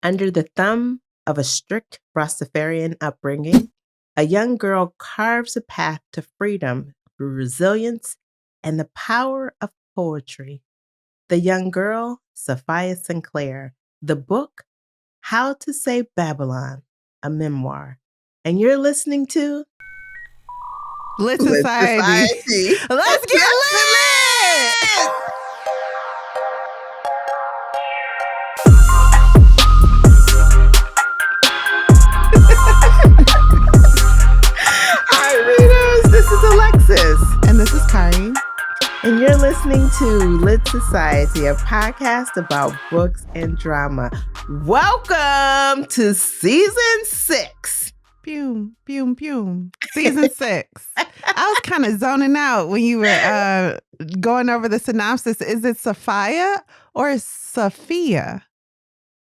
Under the thumb of a strict Rastafarian upbringing, a young girl carves a path to freedom through resilience and the power of poetry. The young girl, Safiya Sinclair. The book, How to Save Babylon, a memoir. And you're listening to Lit Society. Let's get lit! Hi, readers. This is Alexis. And this is Kari. And you're listening to Lit Society, a podcast about books and drama. Welcome to season 6. Pew, pew, pew. Season 6. I was kind of zoning out when you were going over the synopsis. Is it Safiya or Safiya?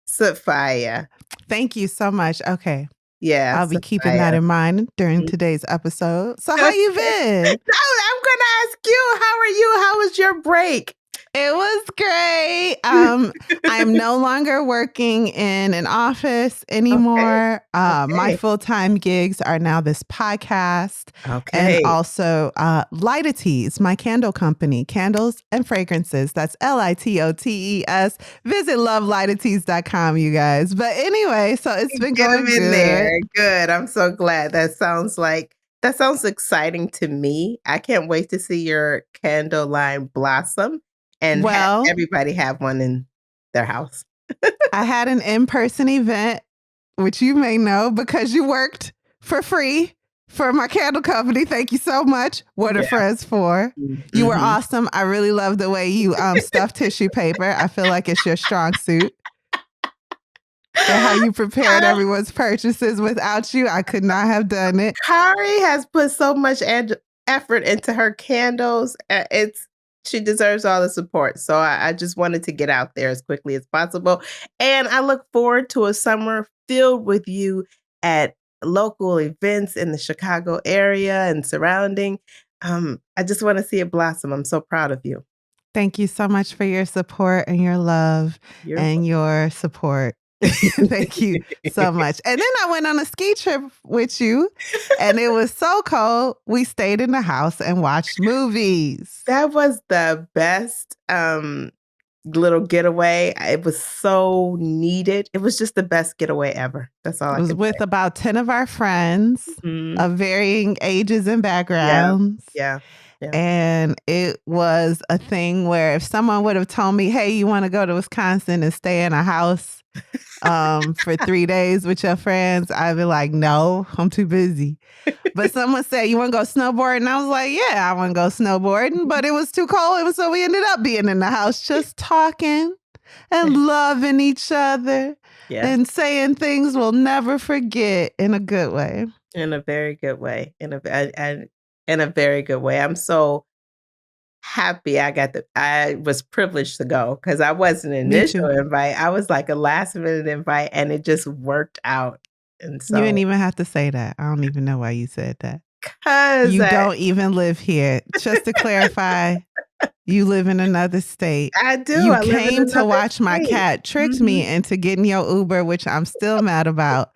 Safiya. Thank you so much. Okay. Yeah. I'll be keeping that in mind during today's episode. So how you been? No, I'm going to ask you, how are you? How was your break? It was great. I'm no longer working in an office anymore. Okay. My full-time gigs are now this podcast. Okay. And also Litotes, my candle company, candles and fragrances. That's Litotes. Visit lovelitotes.com, you guys. But anyway, so it's been going good. There. Good. I'm so glad. That sounds exciting to me. I can't wait to see your candle line blossom. And everybody have one in their house. I had an in-person event, which you may know because you worked for free for my candle company. Thank you so much. What are friends for? Mm-hmm. You were awesome. I really love the way you stuffed tissue paper. I feel like it's your strong suit. And how you prepared everyone's purchases. Without you, I could not have done it. Kari has put so much effort into her candles. She deserves all the support. So I just wanted to get out there as quickly as possible. And I look forward to a summer filled with you at local events in the Chicago area and surrounding. I just want to see it blossom. I'm so proud of you. Thank you so much for your support and your love your support. Thank you so much. And then I went on a ski trip with you and it was so cold. We stayed in the house and watched movies. That was the best little getaway. It was so needed. It was just the best getaway ever. That's all I was with say. About 10 of our friends of varying ages and backgrounds. Yeah. And it was a thing where if someone would have told me, hey, you want to go to Wisconsin and stay in a house for 3 days with your friends, I'd be like, no, I'm too busy. But someone said, you want to go snowboarding? And I was like, yeah, I want to go snowboarding. But it was too cold. And so we ended up being in the house just talking and loving each other and saying things we'll never forget in a good way. In a very good way. In a very good way. I'm so happy I was privileged to go because I wasn't an initial invite. I was like a last minute invite and it just worked out. And so you didn't even have to say that. I don't even know why you said that. Because you don't even live here. Just to clarify, you live in another state. I do. You came to watch my cat, tricked me into getting your Uber, which I'm still mad about,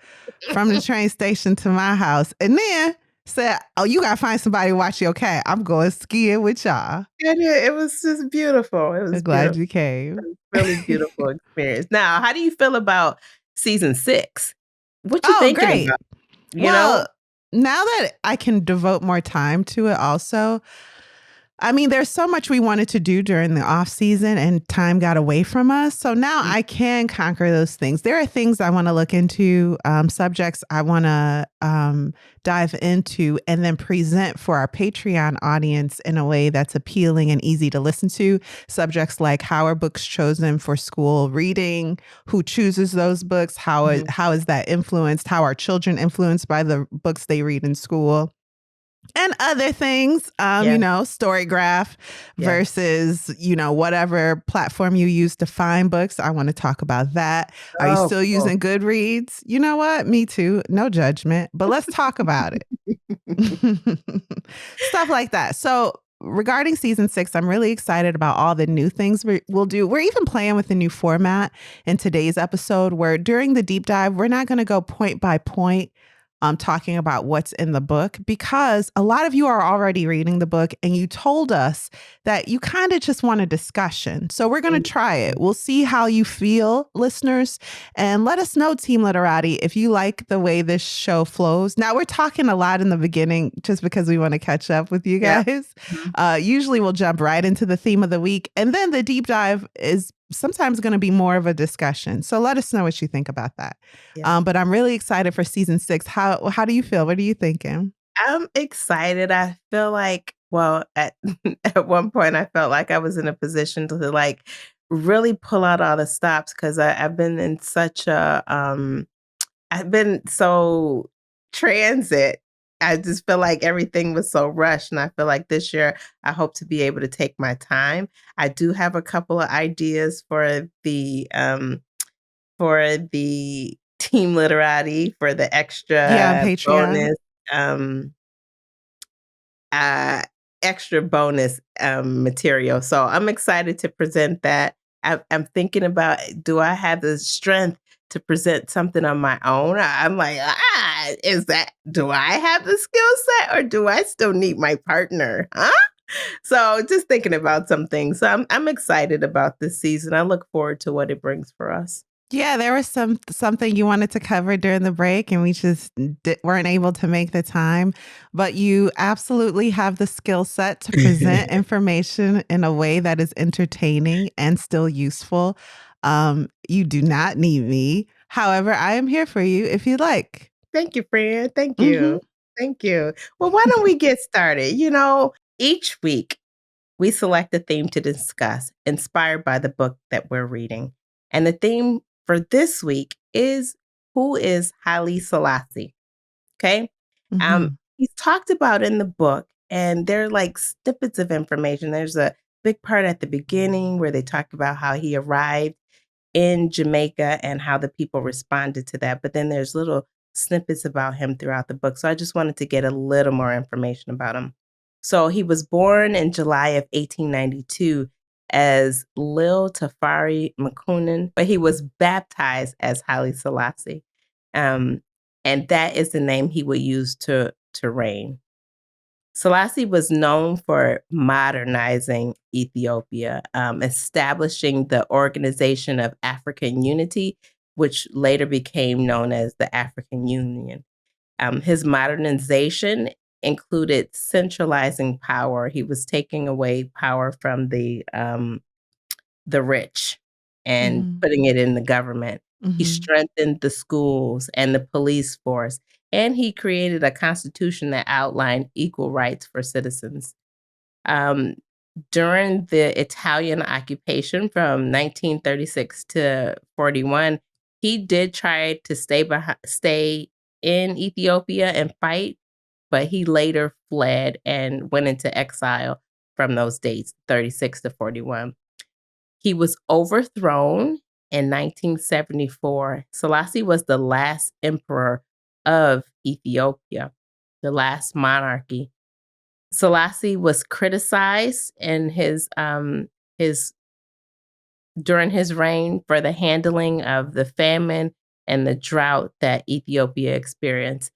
from the train station to my house. And then said, oh, you got to find somebody to watch your cat. I'm going skiing with y'all. And it was just beautiful. It was I'm glad you came. It was a really beautiful experience. Now, how do you feel about season 6? What you thinking about? You know? Now that I can devote more time to it also, I mean, there's so much we wanted to do during the off season and time got away from us. So now I can conquer those things. There are things I want to look into, subjects I want to dive into and then present for our Patreon audience in a way that's appealing and easy to listen to. Subjects like how are books chosen for school reading? Who chooses those books? How is that influenced? How are children influenced by the books they read in school? And other things, Storygraph versus, whatever platform you use to find books. I want to talk about that. Are you still using Goodreads? You know what? Me too. No judgment, but let's talk about it. Stuff like that. So regarding season 6, I'm really excited about all the new things we'll do. We're even playing with a new format in today's episode where during the deep dive, we're not going to go point by point talking about what's in the book, because a lot of you are already reading the book and you told us that you kind of just want a discussion. So we're going to try it. We'll see how you feel, listeners, and let us know, Team Literati, if you like the way this show flows. Now, we're talking a lot in the beginning just because we want to catch up with you guys. Yeah. Usually we'll jump right into the theme of the week, and then the deep dive is sometimes going to be more of a discussion. So let us know what you think about that. Yeah. But I'm really excited for season 6. How do you feel? What are you thinking? I'm excited. I feel like, well, at at one point I felt like I was in a position to like really pull out all the stops because I've been in such a I've been so transit. I just feel like everything was so rushed. And I feel like this year I hope to be able to take my time. I do have a couple of ideas for the team literati for the Yeah, on Patreon. um uh extra bonus material. So I'm excited to present that. I'm thinking about, do I have the strength to present something on my own? I'm like, do I have the skill set or do I still need my partner? Huh? So just thinking about some things. So I'm excited about this season. I look forward to what it brings for us. Yeah, there was something you wanted to cover during the break, and we just weren't able to make the time. But you absolutely have the skill set to present information in a way that is entertaining and still useful. You do not need me. However, I am here for you if you like. Thank you, friend. Thank Hmm. you. Thank you. Well, why don't we get started? Each week we select a theme to discuss inspired by the book that we're reading. And the theme for this week is, who is Haile Selassie? Okay. Hmm. He's talked about in the book, and they're like snippets of information. There's a big part at the beginning where they talk about how he arrived in Jamaica and how the people responded to that. But then there's little snippets about him throughout the book. So I just wanted to get a little more information about him. So he was born in July of 1892 as Lil Tafari Makunin, but he was baptized as Haile Selassie. Um, and that is the name he would use to reign. Selassie was known for modernizing Ethiopia, establishing the Organization of African Unity, which later became known as the African Union. His modernization included centralizing power. He was taking away power from the rich and Hmm. putting it in the government. He Hmm. strengthened the schools and the police force, and he created a constitution that outlined equal rights for citizens. Um, During the Italian occupation from 1936 to 41, he did try to stay in Ethiopia and fight, but he later fled and went into exile from those dates, 36 to 41. He was overthrown in 1974. Selassie was the last emperor of Ethiopia, the last monarchy. Selassie was criticized in his during his reign for the handling of the famine and the drought that Ethiopia experienced.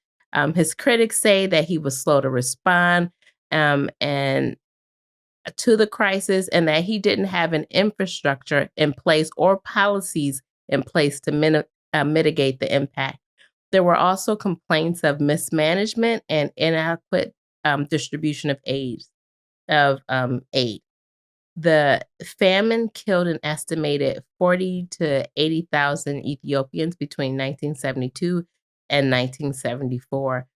His critics say that he was slow to respond, and to the crisis, and that he didn't have an infrastructure in place or policies in place to mitigate the impact. There were also complaints of mismanagement and inadequate distribution of aid. The famine killed an estimated 40 to 80,000 Ethiopians between 1972 and 1974.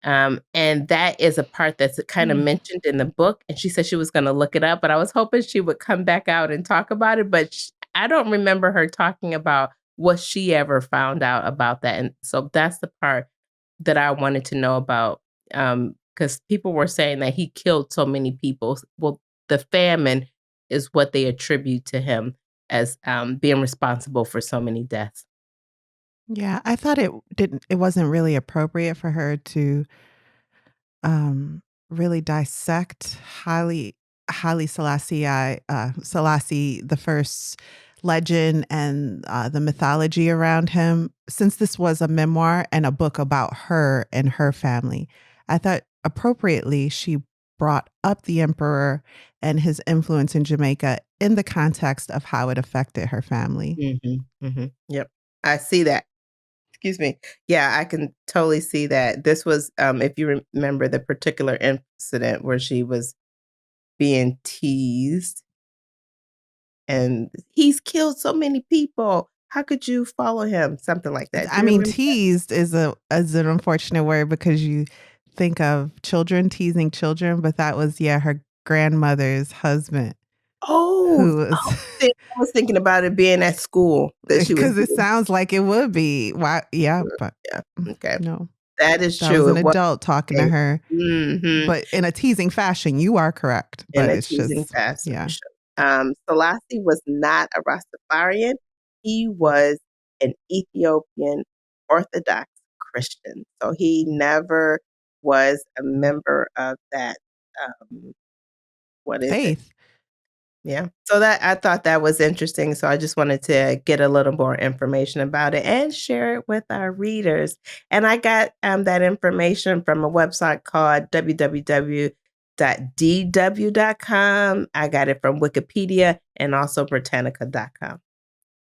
And that is a part that's kind of Mm. mentioned in the book, and she said she was gonna look it up, but I was hoping she would come back out and talk about it, but I don't remember her talking about what she ever found out about that, and so that's the part that I wanted to know about, because people were saying that he killed so many people. Well, the famine is what they attribute to him as, being responsible for so many deaths. Yeah, I thought it wasn't really appropriate for her to really dissect Haile Selassie the first legend and the mythology around him, since this was a memoir and a book about her and her family, I thought appropriately she brought up the emperor and his influence in Jamaica in the context of how it affected her family. Yep. I see that. Excuse me. Yeah, I can totally see that. This was, if you remember the particular incident where she was being teased and he's killed so many people. How could you follow him? Something like that. Do I you mean, remember? teased is an unfortunate word because you think of children teasing children, but that was her grandmother's husband Oh, who was I was thinking about it being at school that she was because it being. sounds like it would be. Why? Yeah, but Yeah. Okay. no, That is that was true. an It was adult talking to her, mhm, but in a teasing fashion. You are correct, in but a it's teasing just fashion. yeah. Selassie was not a Rastafarian. He was an Ethiopian Orthodox Christian. So he never was a member of that, what is it? Faith. Yeah. So that I thought that was interesting. So I just wanted to get a little more information about it and share it with our readers. And I got that information from a website called www.dw.com. I got it from Wikipedia and also Britannica.com.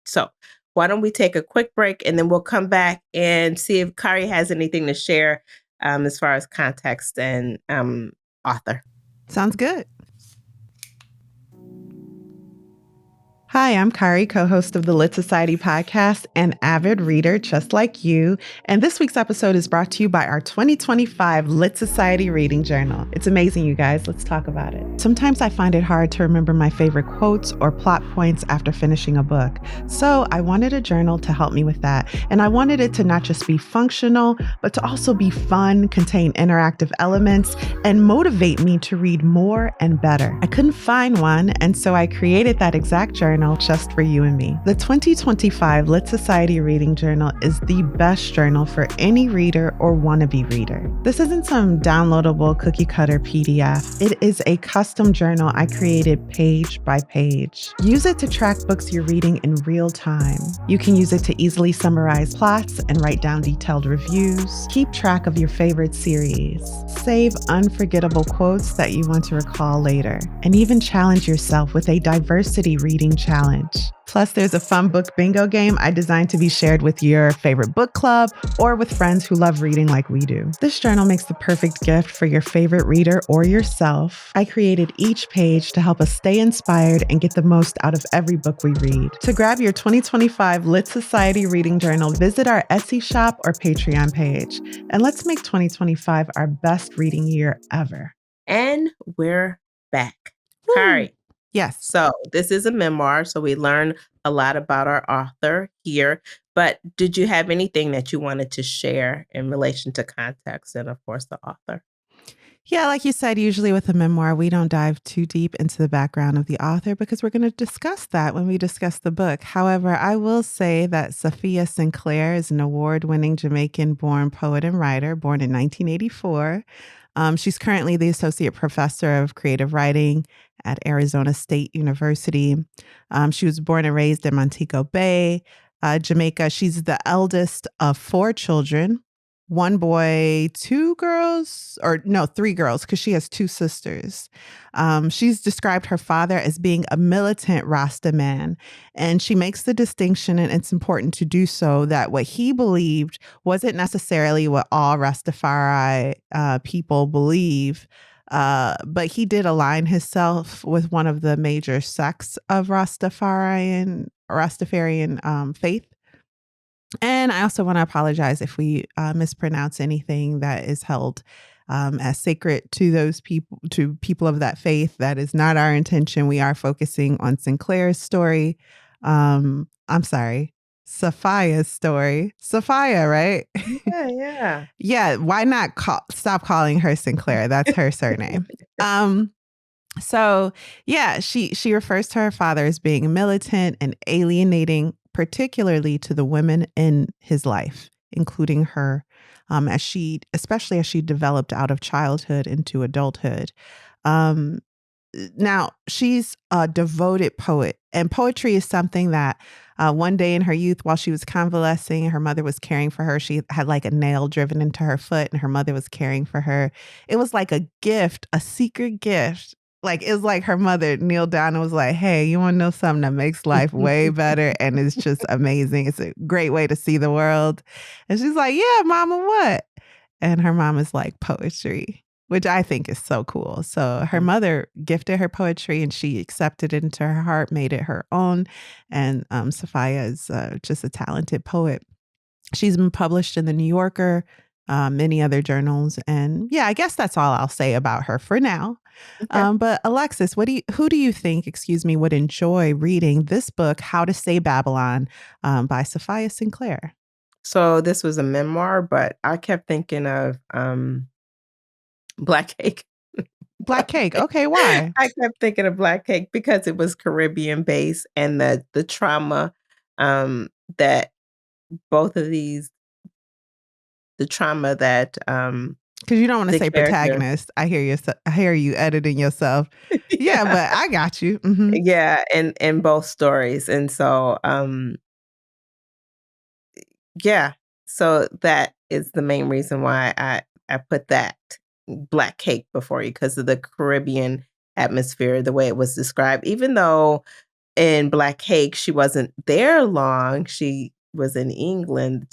So why don't we take a quick break and then we'll come back and see if Kari has anything to share as far as context and author. Sounds good. Hi, I'm Kari, co-host of the Lit Society podcast and avid reader just like you. And this week's episode is brought to you by our 2025 Lit Society Reading Journal. It's amazing, you guys. Let's talk about it. Sometimes I find it hard to remember my favorite quotes or plot points after finishing a book. So I wanted a journal to help me with that. And I wanted it to not just be functional, but to also be fun, contain interactive elements, and motivate me to read more and better. I couldn't find one, and so I created that exact journal just for you and me. The 2025 Lit Society Reading Journal is the best journal for any reader or wannabe reader. This isn't some downloadable cookie cutter PDF. It is a custom journal I created page by page. Use it to track books you're reading in real time. You can use it to easily summarize plots and write down detailed reviews. Keep track of your favorite series. Save unforgettable quotes that you want to recall later. And even challenge yourself with a diversity reading challenge. Plus, there's a fun book bingo game I designed to be shared with your favorite book club or with friends who love reading like we do. This journal makes the perfect gift for your favorite reader or yourself. I created each page to help us stay inspired and get the most out of every book we read. To grab your 2025 Lit Society Reading Journal, visit our Etsy shop or Patreon page. And let's make 2025 our best reading year ever. And we're back. Woo. Kari. Yes. So this is a memoir, so we learn a lot about our author here. But did you have anything that you wanted to share in relation to context and, of course, the author? Yeah, like you said, usually with a memoir, we don't dive too deep into the background of the author because we're going to discuss that when we discuss the book. However, I will say that Safiya Sinclair is an award-winning Jamaican-born poet and writer, born in 1984. She's currently the associate professor of creative writing at Arizona State University. She was born and raised in Montego Bay, Jamaica. She's the eldest of 4 children, 1 boy, 2 girls, or no, 3 girls, because she has 2 sisters. She's described her father as being a militant Rasta man, and she makes the distinction, and it's important to do so, that what he believed wasn't necessarily what all Rastafari people believe, but he did align himself with one of the major sects of Rastafarian faith. And I also want to apologize if we mispronounce anything that is held as sacred to those people of that faith. That is not our intention. We are focusing on Sinclair's story. I'm sorry, Safiya's story. Safiya, right? Yeah. Yeah. Why not stop calling her Sinclair? That's her surname. So yeah, she refers to her father as being militant and alienating, particularly to the women in his life. including her, especially as she developed out of childhood into adulthood. Um, Now, she's a devoted poet, and poetry is something that one day in her youth, while she was convalescing, her mother was caring for her. She had like a nail driven into her foot, and her mother was caring for her. It was like a gift, a secret gift. Like, it was like her mother kneeled down and was like, "Hey, you want to know something that makes life way better?" And it's just amazing. It's a great way to see the world. And she's like, "Yeah, mama, what?" And her mom is like, "Poetry." Which I think is so cool. So her mother gifted her poetry and she accepted it into her heart, made it her own. And Safiya is just a talented poet. She's been published in the New Yorker, many other journals. And yeah, I guess that's all I'll say about her for now. Okay. But Alexis, who do you think, would enjoy reading this book, How to Say Babylon, by Safiya Sinclair? So this was a memoir, but I kept thinking of Black Cake. Black Cake. Okay, why? I kept thinking of Black Cake because it was Caribbean based and the trauma um, that both of these the trauma that Because you don't want to the say character protagonist. I hear you editing yourself. Yeah, yeah but I got you. Hmm. yeah in both stories and so yeah so that is the main reason why I put that Black Cake before you because of the Caribbean atmosphere the way it was described even though in Black Cake, she wasn't there long, she was in England,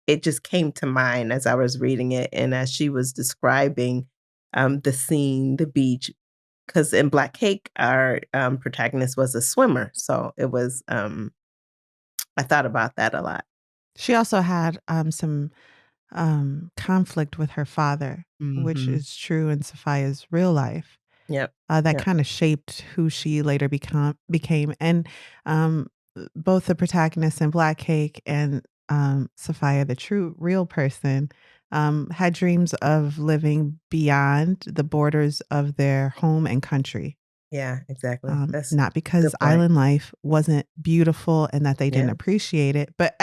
it just came to mind as I was reading it and as she was describing, the scene, the beach. Because in Black Cake, our, protagonist was a swimmer, so it was, I thought about that a lot. She also had some conflict with her father, which Mhm. is true in Sophia's real life. Yep. That Yep. kind of shaped who she later became. And um, both the protagonist in Black Cake and Sophia, the true real person, had dreams of living beyond the borders of their home and country. Yeah, exactly. That's Not a good because point. island life wasn't beautiful and that they didn't Yeah. appreciate it, but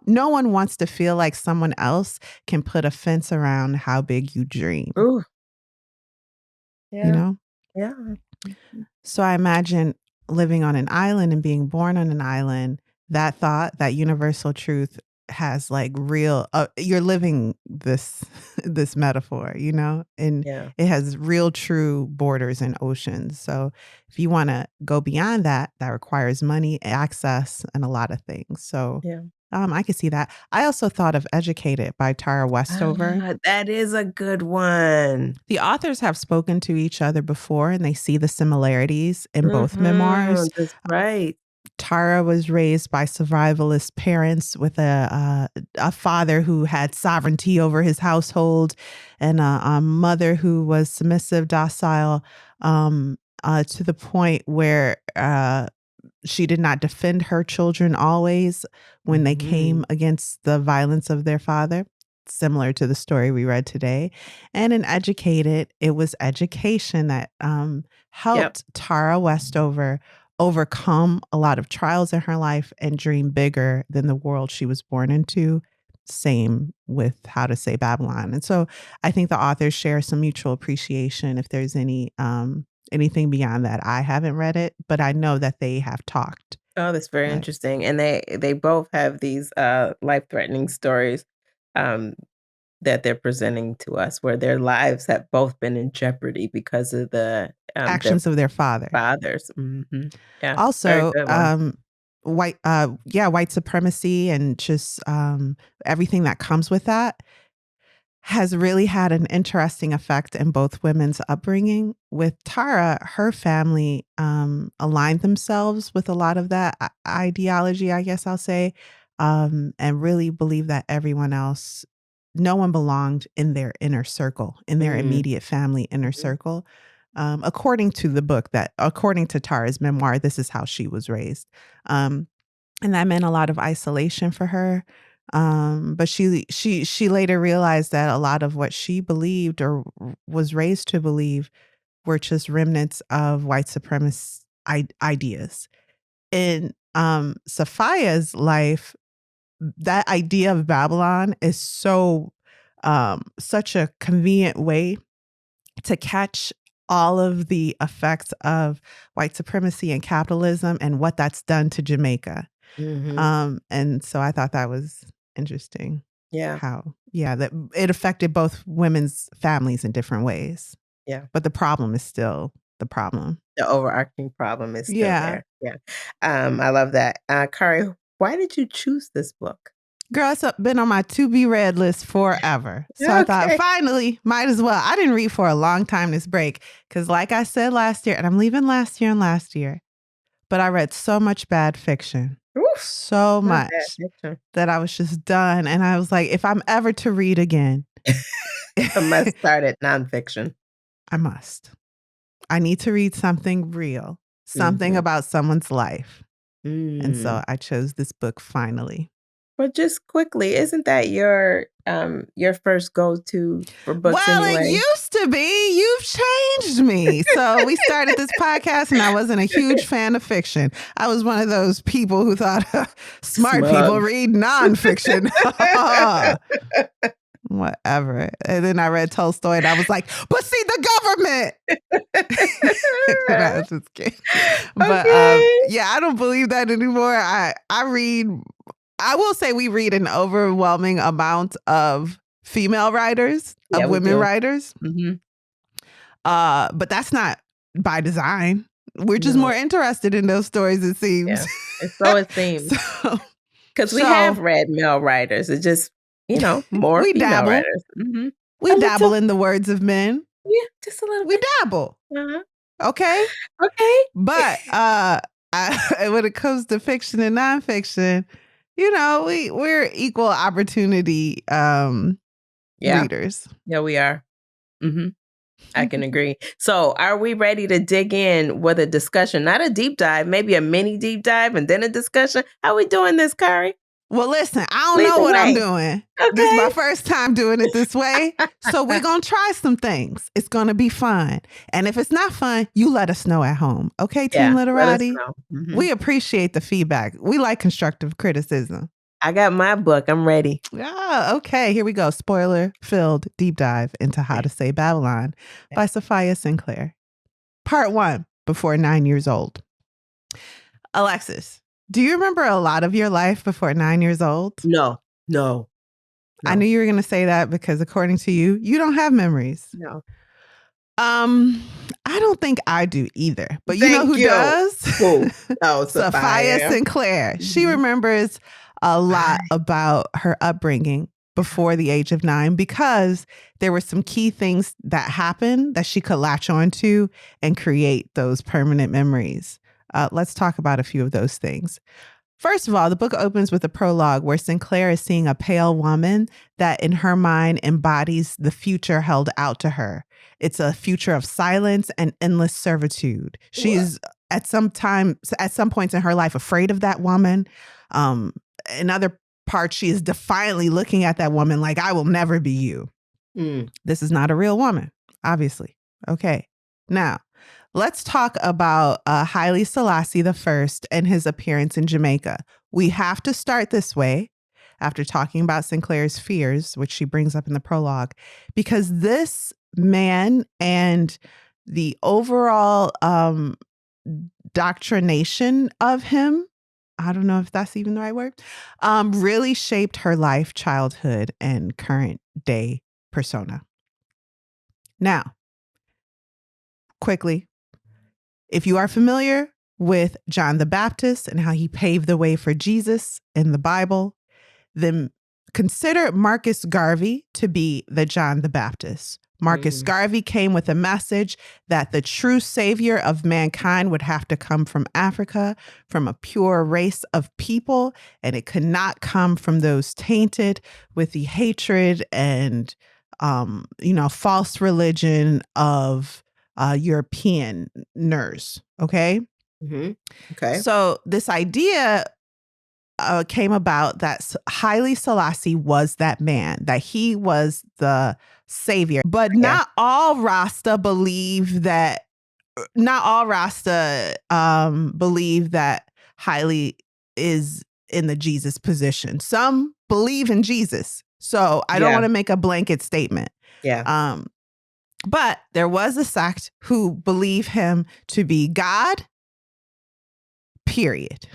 no one wants to feel like someone else can put a fence around how big you dream, Ooh, you yeah, know? yeah. Mhm. So I imagine living on an island and being born on an island, that thought, that universal truth has like real you're living this this metaphor, and Yeah, it has real true borders and oceans. So if you want to go beyond that, that requires money, access, and a lot of things. So yeah. I could see that. I also thought of Educated by Tara Westover. That is a good one. The authors have spoken to each other before and they see the similarities in both memoirs. Mhm, that's right. Tara was raised by survivalist parents with a father who had sovereignty over his household and a mother who was submissive, docile, to the point where she did not defend her children always when they came Mhm. against the violence of their father, similar to the story we read today. And in Educated, it was education that Yep. helped Tara Westover overcome a lot of trials in her life and dream bigger than the world she was born into. Same with How to Say Babylon. And so I think the authors share some mutual appreciation. If there's anything beyond that, I haven't read it, but I know that they have talked. Oh, that's very But interesting, and they both have these, life-threatening stories, um, that they're presenting to us where their lives have both been in jeopardy because of their actions of their father. fathers. Mhm. Yeah, very Also, good one. white supremacy and just everything that comes with that has really had an interesting effect in both women's upbringing. With Tara, her family aligned themselves with a lot of that ideology, I guess I'll say, and really believed that no one belonged in their inner circle, in their Mm, immediate family inner mhm. circle. According to Tara's memoir, this is how she was raised. Um, and that meant a lot of isolation for her. But she later realized that a lot of what she believed or was raised to believe were just remnants of white supremacist ideas. In Safiya's life, that idea of Babylon is such a convenient way to catch all of the effects of white supremacy and capitalism and what that's done to Jamaica. And so I thought that was interesting. Yeah. That it affected both women's families in different ways. Yeah. But the problem is still the problem. The overarching problem is still there. Yeah. I love that. Kari, why did you choose this book? Girl, it's been on my to be read list forever. So I thought, finally, might as well. I didn't read for a long time this break because like I said last year, and I'm leaving last year, but I read so much bad fiction. Oof, so much that I was just done. And I was like, if I'm ever to read again. I must start at nonfiction. I must. I need to read something real, something about someone's life. And so I chose this book finally. But just quickly, isn't that your first go-to for books anyway? Well, it used to be. You've changed me. So we started this podcast and I wasn't a huge fan of fiction. I was one of those people who thought smart people read nonfiction. Whatever. And then I read Tolstoy and I was like, but see the government. I was just kidding. But I don't believe that anymore. I will say we read an overwhelming amount of female writers, of women writers. But that's not by design. We're just more interested in those stories, it seems. Yeah. So it seems. Because we have read male writers. It's just, more we female dabble. writers. We dabble in the words of men. Yeah, just a little bit. We dabble. Okay. But when it comes to fiction and nonfiction, we're equal opportunity readers. Yeah, we are. I can agree. So are we ready to dig in with a discussion? Not a deep dive, maybe a mini deep dive and then a discussion? How are we doing this, Kari? Well, listen, I don't know what I'm doing. Okay. This is my first time doing it this way. So we're going to try some things. It's going to be fun. And if it's not fun, you let us know at home. Okay, Team Literati? We appreciate the feedback. We like constructive criticism. I got my book. I'm ready. Yeah, okay. Here we go. Spoiler-filled deep dive into How to Say Babylon by Safiya Sinclair. Part 1, Before 9 years old. Alexis, do you remember a lot of your life before 9 years old? No. I knew you were going to say that because according to you, you don't have memories. No. I don't think I do either. But you know who does? Who? Oh, Safiya Sinclair. She remembers a lot about her upbringing before the age of 9 because there were some key things that happened that she could latch onto and create those permanent memories. Let's talk about a few of those things. First of all, the book opens with a prologue where Sinclair is seeing a pale woman that in her mind embodies the future held out to her. It's a future of silence and endless servitude. She's at some points in her life afraid of that woman. In other parts, she is defiantly looking at that woman like, I will never be you. This is not a real woman, obviously. Okay. Now, let's talk about Haile Selassie I and his appearance in Jamaica. We have to start this way after talking about Sinclair's fears, which she brings up in the prologue, because this man and the overall doctrination of him, I don't know if that's even the right word, really shaped her life, childhood, and current day persona. Now, quickly, if you are familiar with John the Baptist and how he paved the way for Jesus in the Bible, then consider Marcus Garvey to be the John the Baptist. Marcus Garvey came with a message that the true savior of mankind would have to come from Africa, from a pure race of people, and it could not come from those tainted with the hatred and, false religion of Europeaners. Okay. Okay. So this idea came about that Haile Selassie was that man, that he was the savior. But not all Rasta believe that. Not all Rasta believe that Haile is in the Jesus position. Some believe in Jesus. So I don't want to make a blanket statement. Yeah. But there was a sect who believe him to be God, period.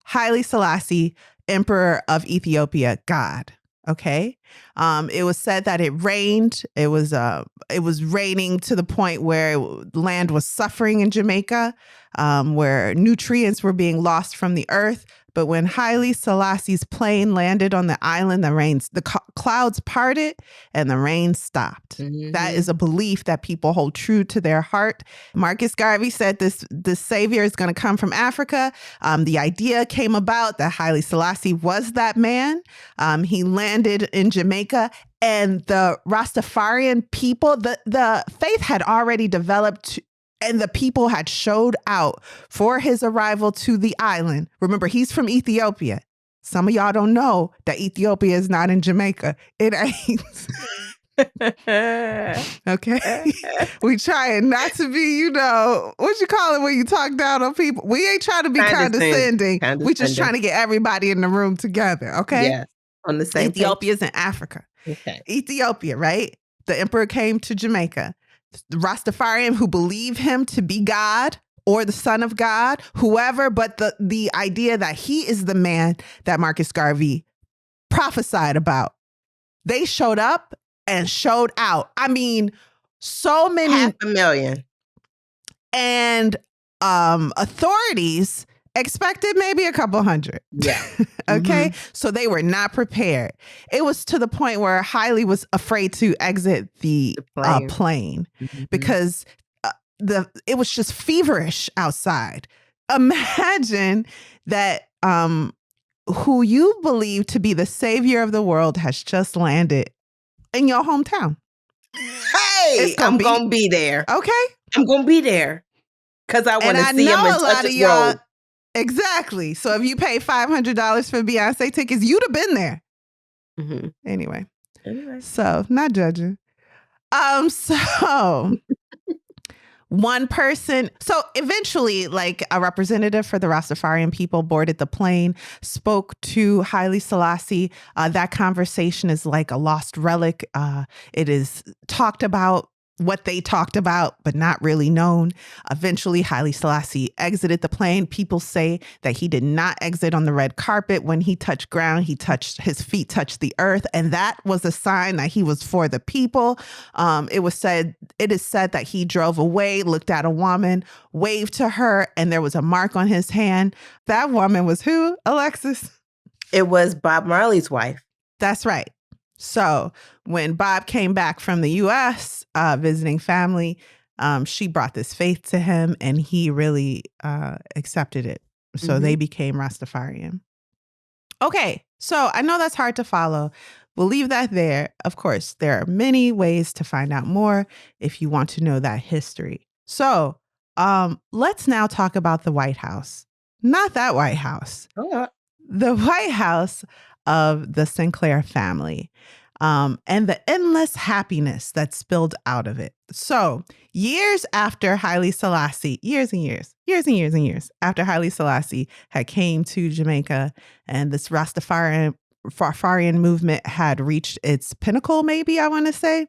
Haile Selassie, Emperor of Ethiopia, God. Okay. It was said that it rained. It was raining to the point where land was suffering in Jamaica, where nutrients were being lost from the earth. But when Haile Selassie's plane landed on the island, the clouds parted and the rain stopped. Mm-hmm. That is a belief that people hold true to their heart. Marcus Garvey said this savior is going to come from Africa. The idea came about that Haile Selassie was that man. He landed in Jamaica, and the Rastafarian people, the faith had already developed, and the people had showed out for his arrival to the island. Remember, he's from Ethiopia. Some of y'all don't know that Ethiopia is not in Jamaica. It ain't. Okay. We trying not to be, what you call it when you talk down on people? We ain't trying to be condescending. We just trying to get everybody in the room together. Okay. Yes. On the same Ethiopia's in Africa. Okay. Ethiopia, right? The emperor came to Jamaica. The Rastafarian who believe him to be God or the son of God, whoever, but the idea that he is the man that Marcus Garvey prophesied about. They showed up and showed out. I mean, so many. 500,000. And authorities expected maybe a couple hundred. Yeah. Okay. Mm-hmm. So they were not prepared. It was to the point where Haile was afraid to exit the plane mm-hmm. because it was just feverish outside. Imagine that who you believe to be the savior of the world has just landed in your hometown. Hey, I'm going to be there. Okay. I'm going to be there because I want to see him and touch his robe. Exactly. So if you pay $500 for Beyonce tickets, you'd have been there. Mm-hmm. Anyway. So not judging. So one person. So eventually, like a representative for the Rastafarian people boarded the plane, spoke to Haile Selassie. That conversation is like a lost relic. It is talked about. What they talked about, but not really known. Eventually, Haile Selassie exited the plane. People say that he did not exit on the red carpet. When he touched ground, his feet touched the earth. And that was a sign that he was for the people. It is said that he drove away, looked at a woman, waved to her, and there was a mark on his hand. That woman was who, Alexis? It was Bob Marley's wife. That's right. So when Bob came back from the U.S. Visiting family, she brought this faith to him, and he really accepted it. So they became Rastafarian. Okay, so I know that's hard to follow. We'll leave that there. Of course, there are many ways to find out more if you want to know that history. So let's now talk about the White House. Not that White House. Oh. The White House of the Sinclair family, and the endless happiness that spilled out of it. So years after Haile Selassie, years after Haile Selassie had came to Jamaica, and this Rastafarian movement had reached its pinnacle, maybe I want to say,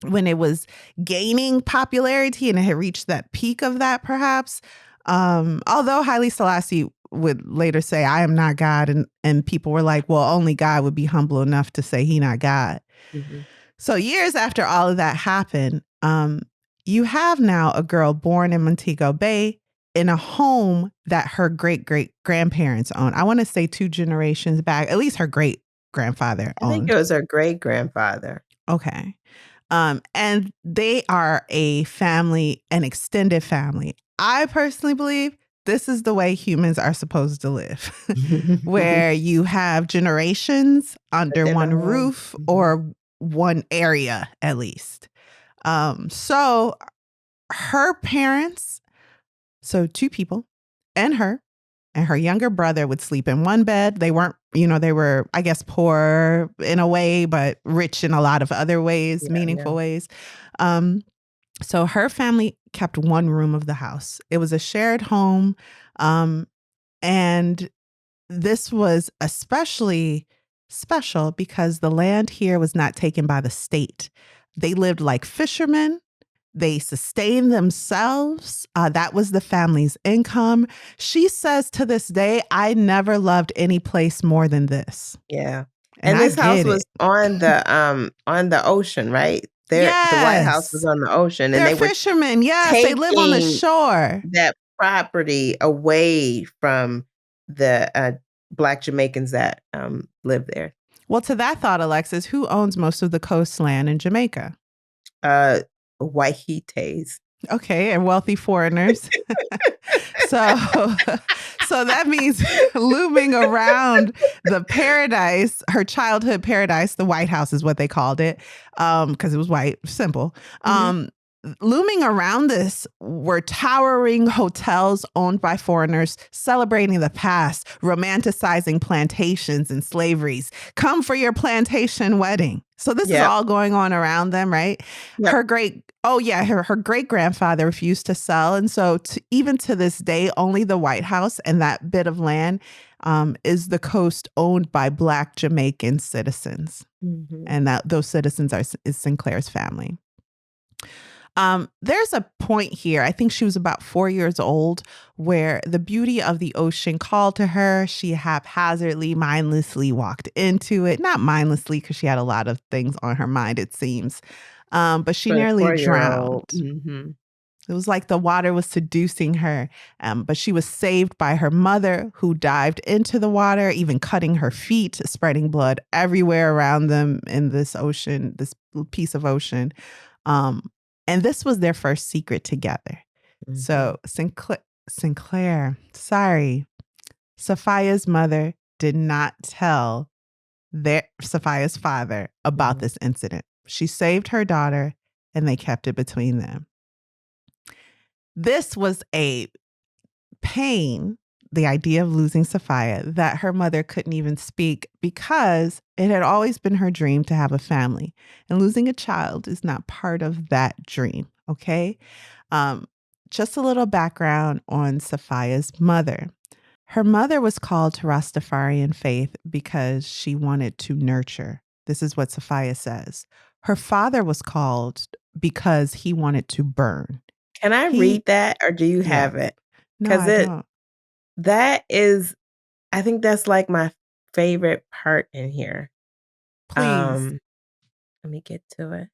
when it was gaining popularity and it had reached that peak of that, perhaps. Although Haile Selassie would later say, I am not God. And people were like, well, only God would be humble enough to say he not God. Mm-hmm. So years after all of that happened, you have now a girl born in Montego Bay in a home that her great-great-grandparents owned. I want to say 2 generations back, at least her great-grandfather owned. I think it was her great-grandfather. Okay. And they are a family, an extended family. I personally believe this is the way humans are supposed to live, where you have generations under one roof or one area at least. So her parents, so 2 people, and her younger brother would sleep in one bed. They weren't, they were, I guess, poor in a way, but rich in a lot of other ways, meaningful ways. So her family kept one room of the house. It was a shared home. And this was especially special because the land here was not taken by the state. They lived like fishermen. They sustained themselves. That was the family's income. She says to this day, I never loved any place more than this. Yeah. And And I this house get was it. on the ocean, right? The White House was Yes. on the ocean, and They're they were fishermen. Yes. They live on the taking shore. that property away from the, Black Jamaicans that, lived there. Well, to that thought, Alexis, who owns most of the coastland in Jamaica? Wahites. Okay, and wealthy foreigners. so so that means looming around the paradise, her childhood paradise, the White House is what they called it, because it was white, simple. Looming around this were towering hotels owned by foreigners, celebrating the past, romanticizing plantations and slaveries. Come for your plantation wedding. So this is all going on around them, right? Yep. Her great grandfather refused to sell, and so even to this day, only the White House and that bit of land is the coast owned by Black Jamaican citizens, and that those citizens is Sinclair's family. There's a point here, I think she was about 4 years old, where the beauty of the ocean called to her. She haphazardly, mindlessly walked into it. Not mindlessly, because she had a lot of things on her mind, it seems. But she For a nearly 4-year-old. drowned. It was like the water was seducing her. But she was saved by her mother, who dived into the water, even cutting her feet, spreading blood everywhere around them in this ocean, this piece of ocean. And this was their first secret together. So Sinclair, Safiya's mother did not tell Safiya's father about this incident. She saved her daughter, and they kept it between them. This was a pain, the idea of losing Safiya, that her mother couldn't even speak, because it had always been her dream to have a family, and losing a child is not part of that dream. Okay. Just a little background on Safiya's mother. Her mother was called to Rastafarian faith because she wanted to nurture. This is what Safiya says. Her father was called because he wanted to burn. Can I read that, or do you have it? No, I don't. That is, I think that's like my favorite part in here. Please. Let me get to it.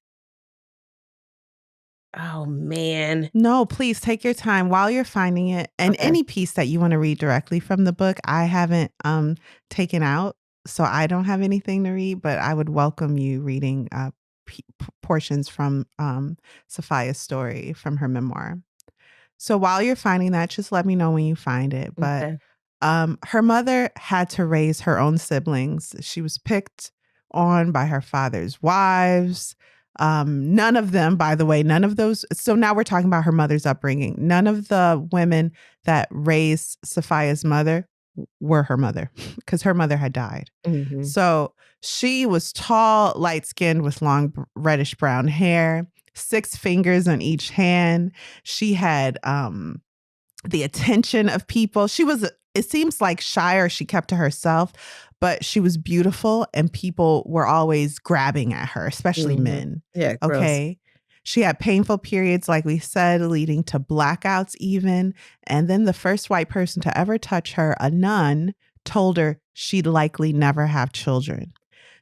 Oh, man. No, please take your time while you're finding it. And any piece that you want to read directly from the book, I haven't taken out, so I don't have anything to read, but I would welcome you reading portions from Safiya's story from her memoir. So while you're finding that, just let me know when you find it. But her mother had to raise her own siblings. She was picked on by her father's wives. None of them, by the way, none of those. So now we're talking about her mother's upbringing. None of the women that raised Safiya's mother were her mother, because her mother had died. So she was tall, light-skinned with long reddish brown hair, 6 fingers on each hand. She had the attention of people. She was, it seems like, shy, or she kept to herself, but she was beautiful, and people were always grabbing at her, especially men. Yeah. Okay. She had painful periods, like we said, leading to blackouts even. And then the first white person to ever touch her, a nun, told her she'd likely never have children.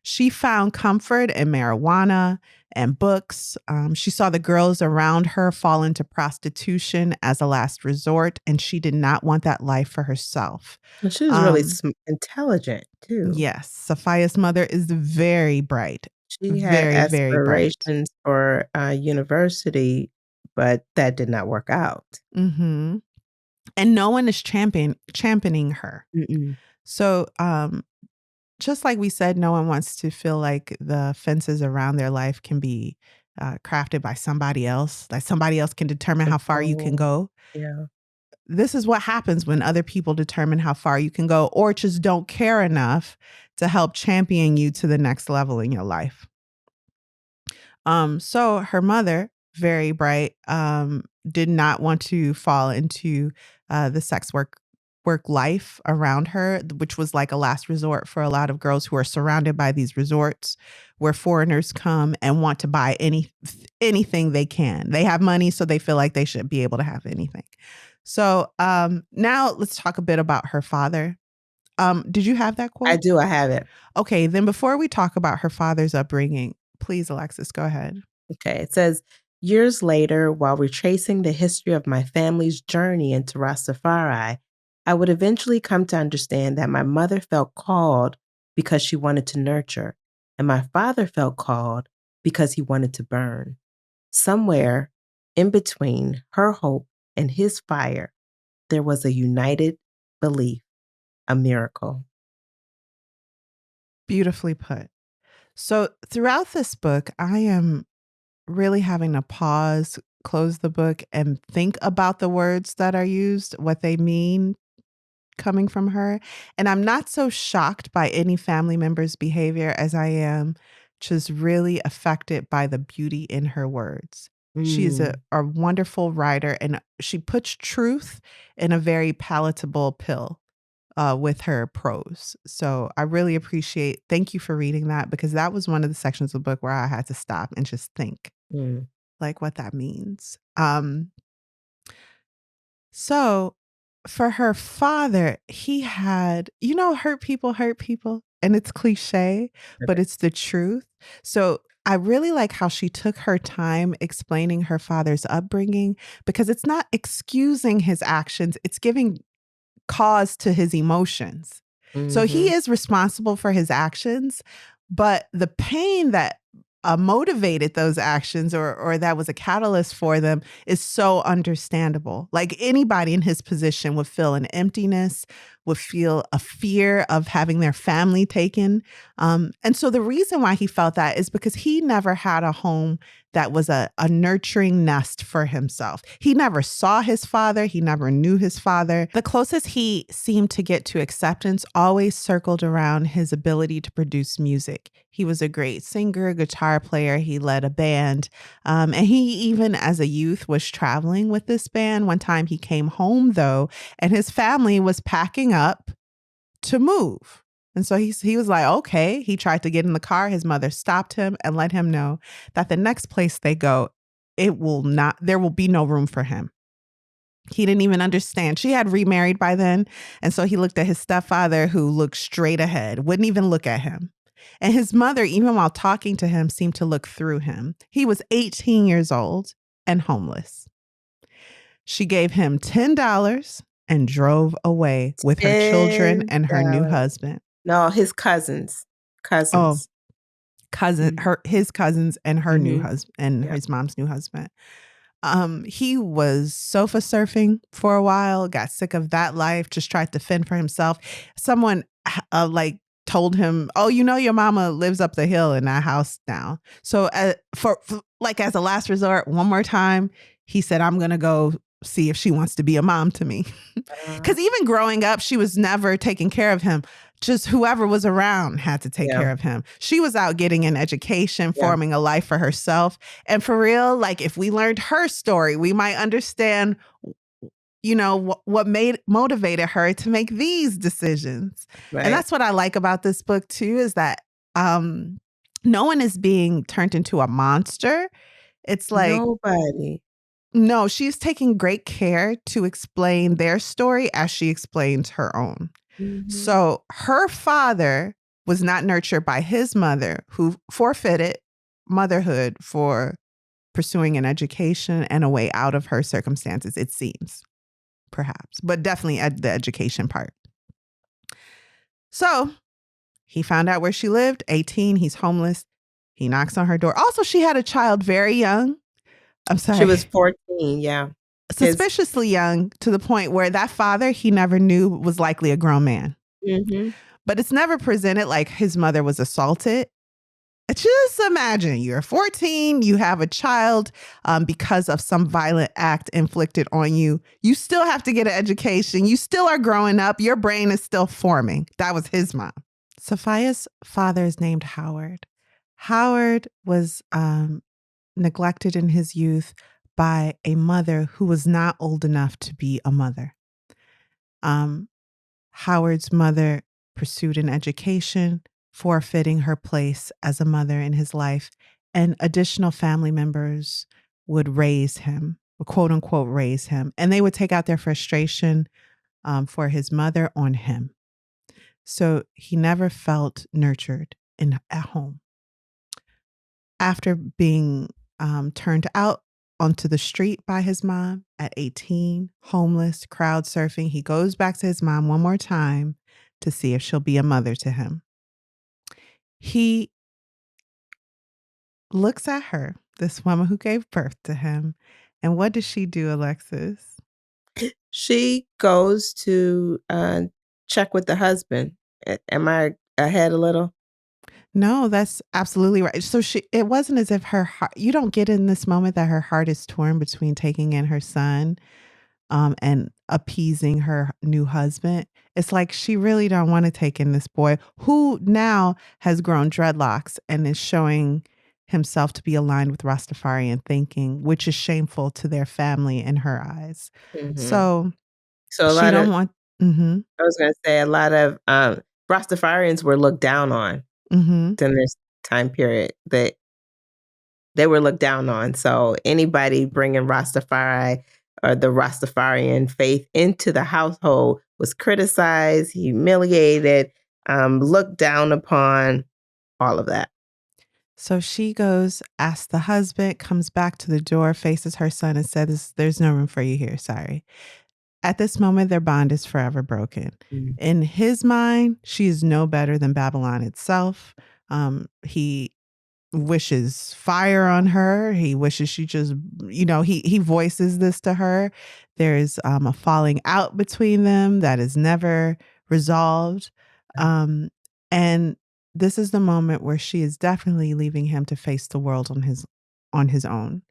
She found comfort in marijuana and books. She saw the girls around her fall into prostitution as a last resort, and she did not want that life for herself. And she was really intelligent, too. Yes. Safiya's mother is very bright. She had Very, very bright. aspirations for university, but that did not work out. And no one is championing her. So just like we said, no one wants to feel like the fences around their life can be crafted by somebody else, like somebody else can determine how far you can go. Yeah. This is what happens when other people determine how far you can go, or just don't care enough to help champion you to the next level in your life. So her mother, very bright, did not want to fall into the sex work work life around her, which was like a last resort for a lot of girls who are surrounded by these resorts where foreigners come and want to buy anything they can. They have money, so they feel like they should be able to have anything. So now let's talk a bit about her father. Did you have that I quote? do. I have it. Okay, then before we talk about her father's upbringing, please, Alexis, go ahead. Okay. It says, years later, while retracing the history of my family's journey into Rastafari, I would eventually come to understand that my mother felt called because she wanted to nurture, and my father felt called because he wanted to burn. Somewhere in between her hope and his fire, there was a united belief, a miracle. Beautifully put. So throughout this book, I am really having to pause, close the book, and think about the words that are used, what they mean coming from her. And I'm not so shocked by any family member's behavior as I am just really affected by the beauty in her words. She is Mm, a wonderful writer, and she puts truth in a very palatable pill with her prose. So I really appreciate, thank you for reading that, because that was one of the sections of the book where I had to stop and just think mm. like what that means. So for her father, he had, hurt people, and it's cliche, but it's the truth. So I really like how she took her time explaining her father's upbringing, because it's not excusing his actions, it's giving cause to his emotions. So he Mhm. is responsible for his actions, but the pain that motivated those actions, or that was a catalyst for them, is so understandable. Like anybody in his position would feel an emptiness, would feel a fear of having their family taken. And so the reason why he felt that is because he never had a home that was a nurturing nest for himself. He never saw his father. He never knew his father. The closest he seemed to get to acceptance always circled around his ability to produce music. He was a great singer, guitar player. He led a band. And he, even as a youth, was traveling with this band. One time he came home, though, and his family was packing up to move. And so he was like, okay. He tried to get in the car. His mother stopped him and let him know that the next place they go, there will be no room for him. He didn't even understand. She had remarried by then. And so he looked at his stepfather, who looked straight ahead, wouldn't even look at him. And his mother, even while talking to him, seemed to look through him. He was 18 years old and homeless. She gave him $10 and drove away with her children and her new $10. husband. No, his cousins. Oh, Cousins. Mm, his cousins and her new mhm. husband and Yep. his mom's new husband. He was sofa surfing for a while, got sick of that life, just tried to fend for himself. Someone like told him, "Oh, your mama lives up the hill in that house now." So for like as a last resort, one more time, he said, "I'm going to go see if she wants to be a mom to me." Uh, Because even growing up, she was never taking care of him. Just whoever was around had to take yeah, care of him. She was out getting an education, yeah, forming a life for herself. And for real, like if we learned her story, we might understand, what motivated her to make these decisions. And right. that's what I like about this book too, is that no one is being turned into a monster. It's like, Nobody. no, she's taking great care to explain their story as she explains her own. Mhm. So her father was not nurtured by his mother, who forfeited motherhood for pursuing an education and a way out of her circumstances, it seems, perhaps, but definitely at the education part. So he found out where she lived, 18, he's homeless. He knocks on her door. Also, she had a child very young. I'm She sorry. was 14, yeah. His Suspiciously young, to the point where that father he never knew was likely a grown man. Mhm. But it's never presented like his mother was assaulted. Just imagine you're 14, you have a child because of some violent act inflicted on you. You still have to get an education. You still are growing up. Your brain is still forming. That was his mom. Safiya's father is named Howard. Howard was neglected in his youth by a mother who was not old enough to be a mother. Howard's mother pursued an education, forfeiting her place as a mother in his life, and additional family members would raise him, quote unquote, raise him, and they would take out their frustration for his mother on him. So he never felt nurtured at home. After being turned out onto the street by his mom at 18, homeless, crowd surfing, he goes back to his mom one more time to see if she'll be a mother to him. He looks at her, this woman who gave birth to him, and what does she do, Alexis? She goes to check with the husband. Am I ahead a little? No, that's absolutely right. So it wasn't as if her heart, you don't get in this moment that her heart is torn between taking in her son and appeasing her new husband. It's like she really don't want to take in this boy who now has grown dreadlocks and is showing himself to be aligned with Rastafarian thinking, which is shameful to their family in her eyes. Mm-hmm. So So a she lot don't of, want. Mm-hmm, I was going to say, a lot of Rastafarians were looked down on mm-hmm. in this time period. That they were looked down on. So anybody bringing Rastafari or the Rastafarian faith into the household was criticized, humiliated, looked down upon, all of that. So she goes, asks the husband, comes back to the door, faces her son, and says, "There's no room for you here. Sorry." At this moment, their bond is forever broken. Mm. In his mind, she is no better than Babylon itself. He wishes fire on her. He wishes she just, he voices this to her. There's a falling out between them that is never resolved. And this is the moment where she is definitely leaving him to face the world on his own.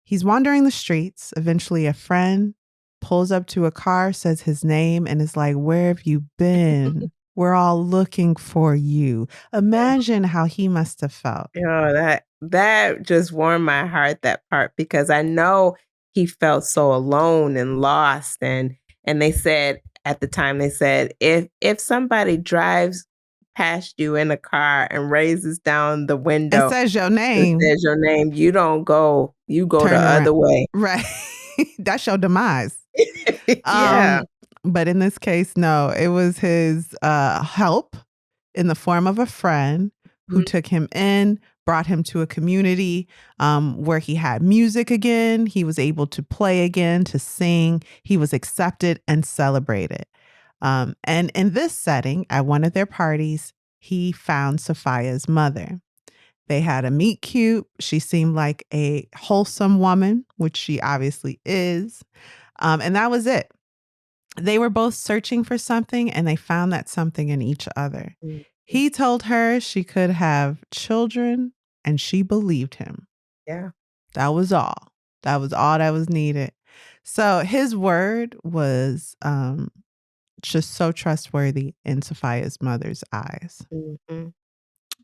He's wandering the streets. Eventually, a friend pulls up to a car, says his name, and is like, "Where have you been? We're all looking for you." Imagine how he must have felt. That just warmed my heart, that part, because I know he felt so alone and lost. And they said at the time, they said, if somebody drives past you in a car and raises down the And window says your and name, says your name, you don't go, you go the turn around. other way. Right. That's your demise. Yeah. But in this case, no, it was his help in the form of a friend who took him in, brought him to a community where he had music again. He was able to play again, to sing. He was accepted and celebrated. And in this setting, at one of their parties, he found Safiya's mother. They had a meet cute. She seemed like a wholesome woman, which she obviously is. And that was it. They were both searching for something and they found that something in each other. Mhm. He told her she could have children and she believed him. Yeah. That was all. That was all that was needed. So his word was just so trustworthy in Safiya's mother's eyes. Mhm.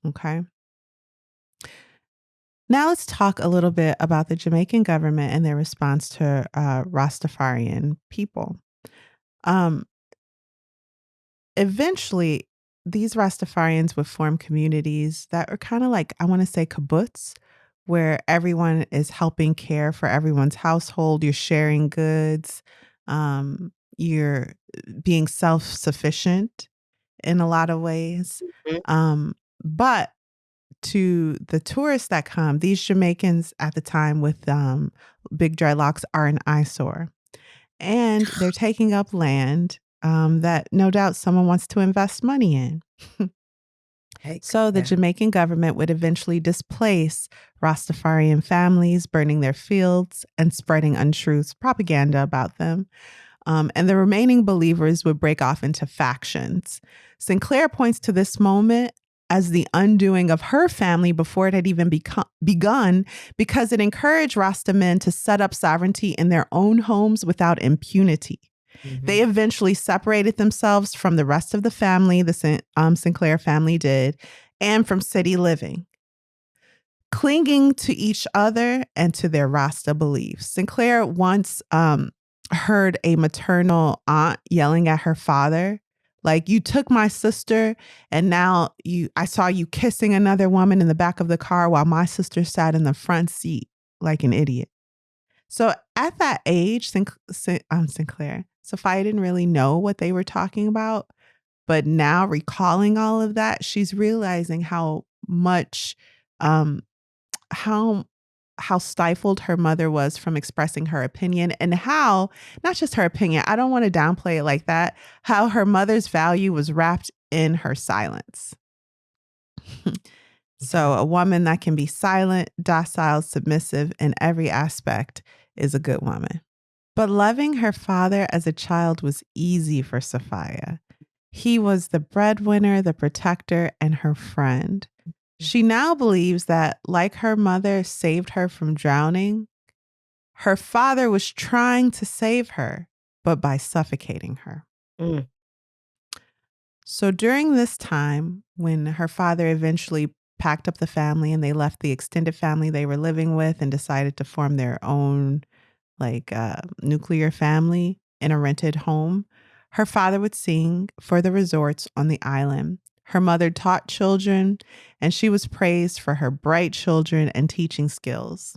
Okay. Now let's talk a little bit about the Jamaican government and their response to Rastafarian people. Eventually, these Rastafarians would form communities that are kind of like, I want to say, kibbutz, where everyone is helping care for everyone's household. You're sharing goods. You're being self-sufficient in a lot of ways. Mhm. But to the tourists that come, these Jamaicans at the time with big dreadlocks are an eyesore. And they're taking up land that no doubt someone wants to invest money in. So the Jamaican government would eventually displace Rastafarian families, burning their fields and spreading untruths, propaganda about them. And the remaining believers would break off into factions. Sinclair points to this moment as the undoing of her family before it had even begun, because it encouraged Rasta men to set up sovereignty in their own homes without impunity. Mm-hmm. They eventually separated themselves from the rest of the family, the Sinclair family did, and from city living, clinging to each other and to their Rasta beliefs. Sinclair once heard a maternal aunt yelling at her father, like, you took my sister and now I saw you kissing another woman in the back of the car while my sister sat in the front seat like an idiot. So at that age, Sinclair, Safiya didn't really know what they were talking about. But now recalling all of that, she's realizing how much, how stifled her mother was from expressing her opinion, and how, not just her opinion, I don't want to downplay it like that, how her mother's value was wrapped in her silence. So a woman that can be silent, docile, submissive in every aspect is a good woman. But loving her father as a child was easy for Safiya. He was the breadwinner, the protector, and her friend. She now believes that, like her mother saved her from drowning, her father was trying to save her, but by suffocating her. Mm. So during this time, when her father eventually packed up the family and they left the extended family they were living with and decided to form their own nuclear family in a rented home, her father would sing for the resorts on the island. Her mother taught children, and she was praised for her bright children and teaching skills.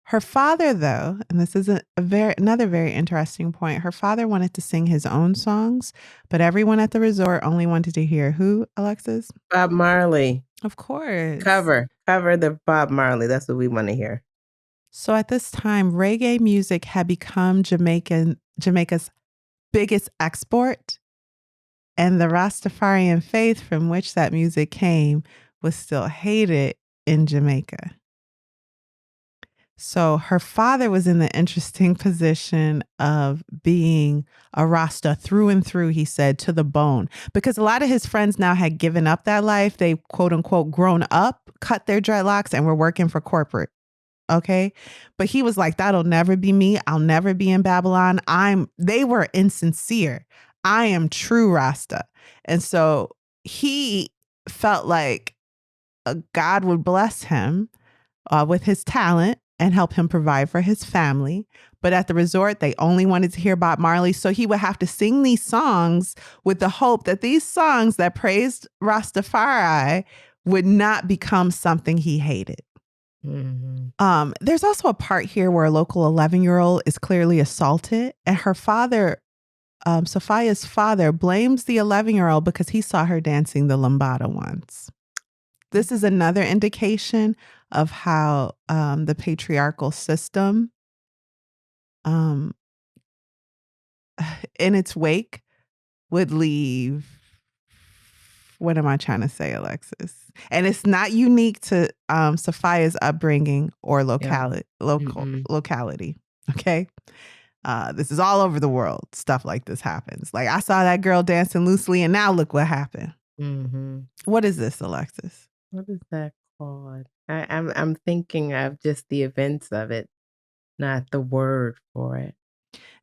Her father, though, and this is another very interesting point, her father wanted to sing his own songs, but everyone at the resort only wanted to hear who, Alexis? Bob Marley. Of course. Cover the Bob Marley. That's what we want to hear. So at this time, reggae music had become Jamaica's biggest export, and the Rastafarian faith from which that music came was still hated in Jamaica. So her father was in the interesting position of being a Rasta through and through, he said, to the bone, because a lot of his friends now had given up that life. They, quote unquote, grown up, cut their dreadlocks, and were working for corporate. Okay. But he was like, that'll never be me. I'll never be in Babylon. They were insincere. I am true Rasta. And so he felt like God would bless him with his talent and help him provide for his family. But at the resort, they only wanted to hear Bob Marley. So he would have to sing these songs with the hope that these songs that praised Rastafari would not become something he hated. Mm-hmm. There's also a part here where a local 11-year-old is clearly assaulted, and her father, Safiya's father, blames the 11-year-old because he saw her dancing the lambada once. This is another indication of how the patriarchal system, in its wake, would leave. What am I trying to say, Alexis? And it's not unique to Safiya's upbringing or locality. Okay. This is all over the world. Stuff like this happens. Like, I saw that girl dancing loosely, and now look what happened. Mm-hmm. What is this, Alexis? What is that called? I'm thinking of just the events of it, not the word for it.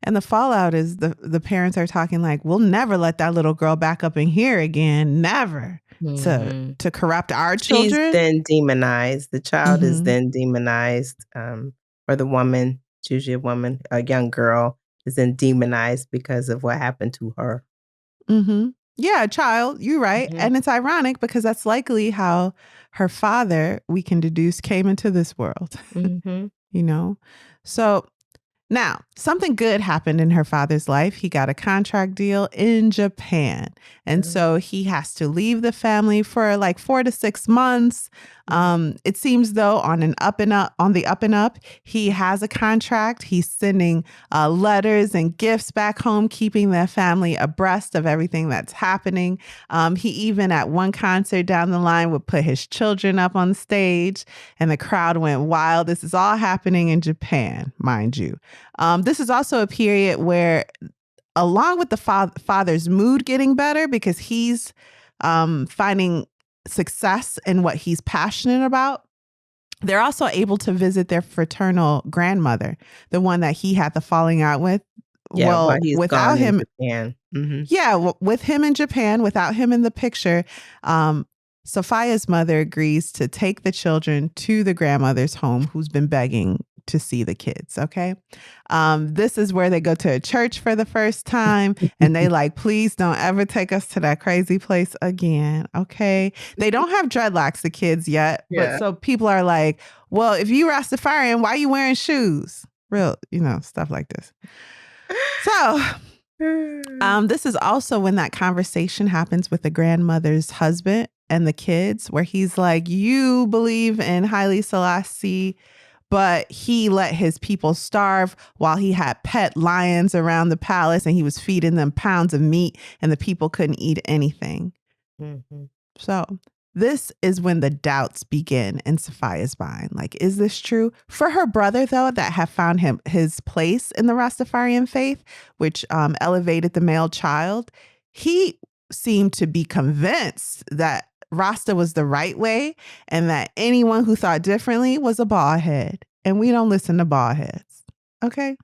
And the fallout is the parents are talking like, we'll never let that little girl back up in here again. Never. Mm-hmm. to corrupt our children. She's then demonized. The child is then demonized. Or the woman, it's usually a woman, a young girl, is then demonized because of what happened to her. Mm-hmm. Yeah, a child. You're right. Mm-hmm. And it's ironic because that's likely how her father, we can deduce, came into this world. Mm-hmm. You know? So now, something good happened in her father's life. He got a contract deal in Japan. And so he has to leave the family for like 4 to 6 months. It seems though on the up and up, he has a contract. He's sending letters and gifts back home, keeping their family abreast of everything that's happening. He even at one concert down the line would put his children up on stage, and the crowd went wild. This is all happening in Japan, mind you. This is also a period where, along with the father's mood getting better because he's finding success in what he's passionate about, they're also able to visit their fraternal grandmother, the one that he had the falling out with. Yeah, well, without him, with him in Japan, without him in the picture, Safiya's mother agrees to take the children to the grandmother's home, who's been begging to see the kids. Okay. This is where they go to a church for the first time and they like, please don't ever take us to that crazy place again. Okay. They don't have dreadlocks, the kids yet. But Yeah. so people are like, well, if you Rastafarian, why are you wearing shoes? Real, stuff like this. So this is also when that conversation happens with the grandmother's husband and the kids, where he's like, you believe in Haile Selassie, but he let his people starve while he had pet lions around the palace and he was feeding them pounds of meat and the people couldn't eat anything. Mm-hmm. So this is when the doubts begin in Safiya's mind. Like, is this true? For her brother, though, that had found his place in the Rastafarian faith, which elevated the male child, he seemed to be convinced that Rasta was the right way and that anyone who thought differently was a bald head. And we don't listen to bald heads. Okay?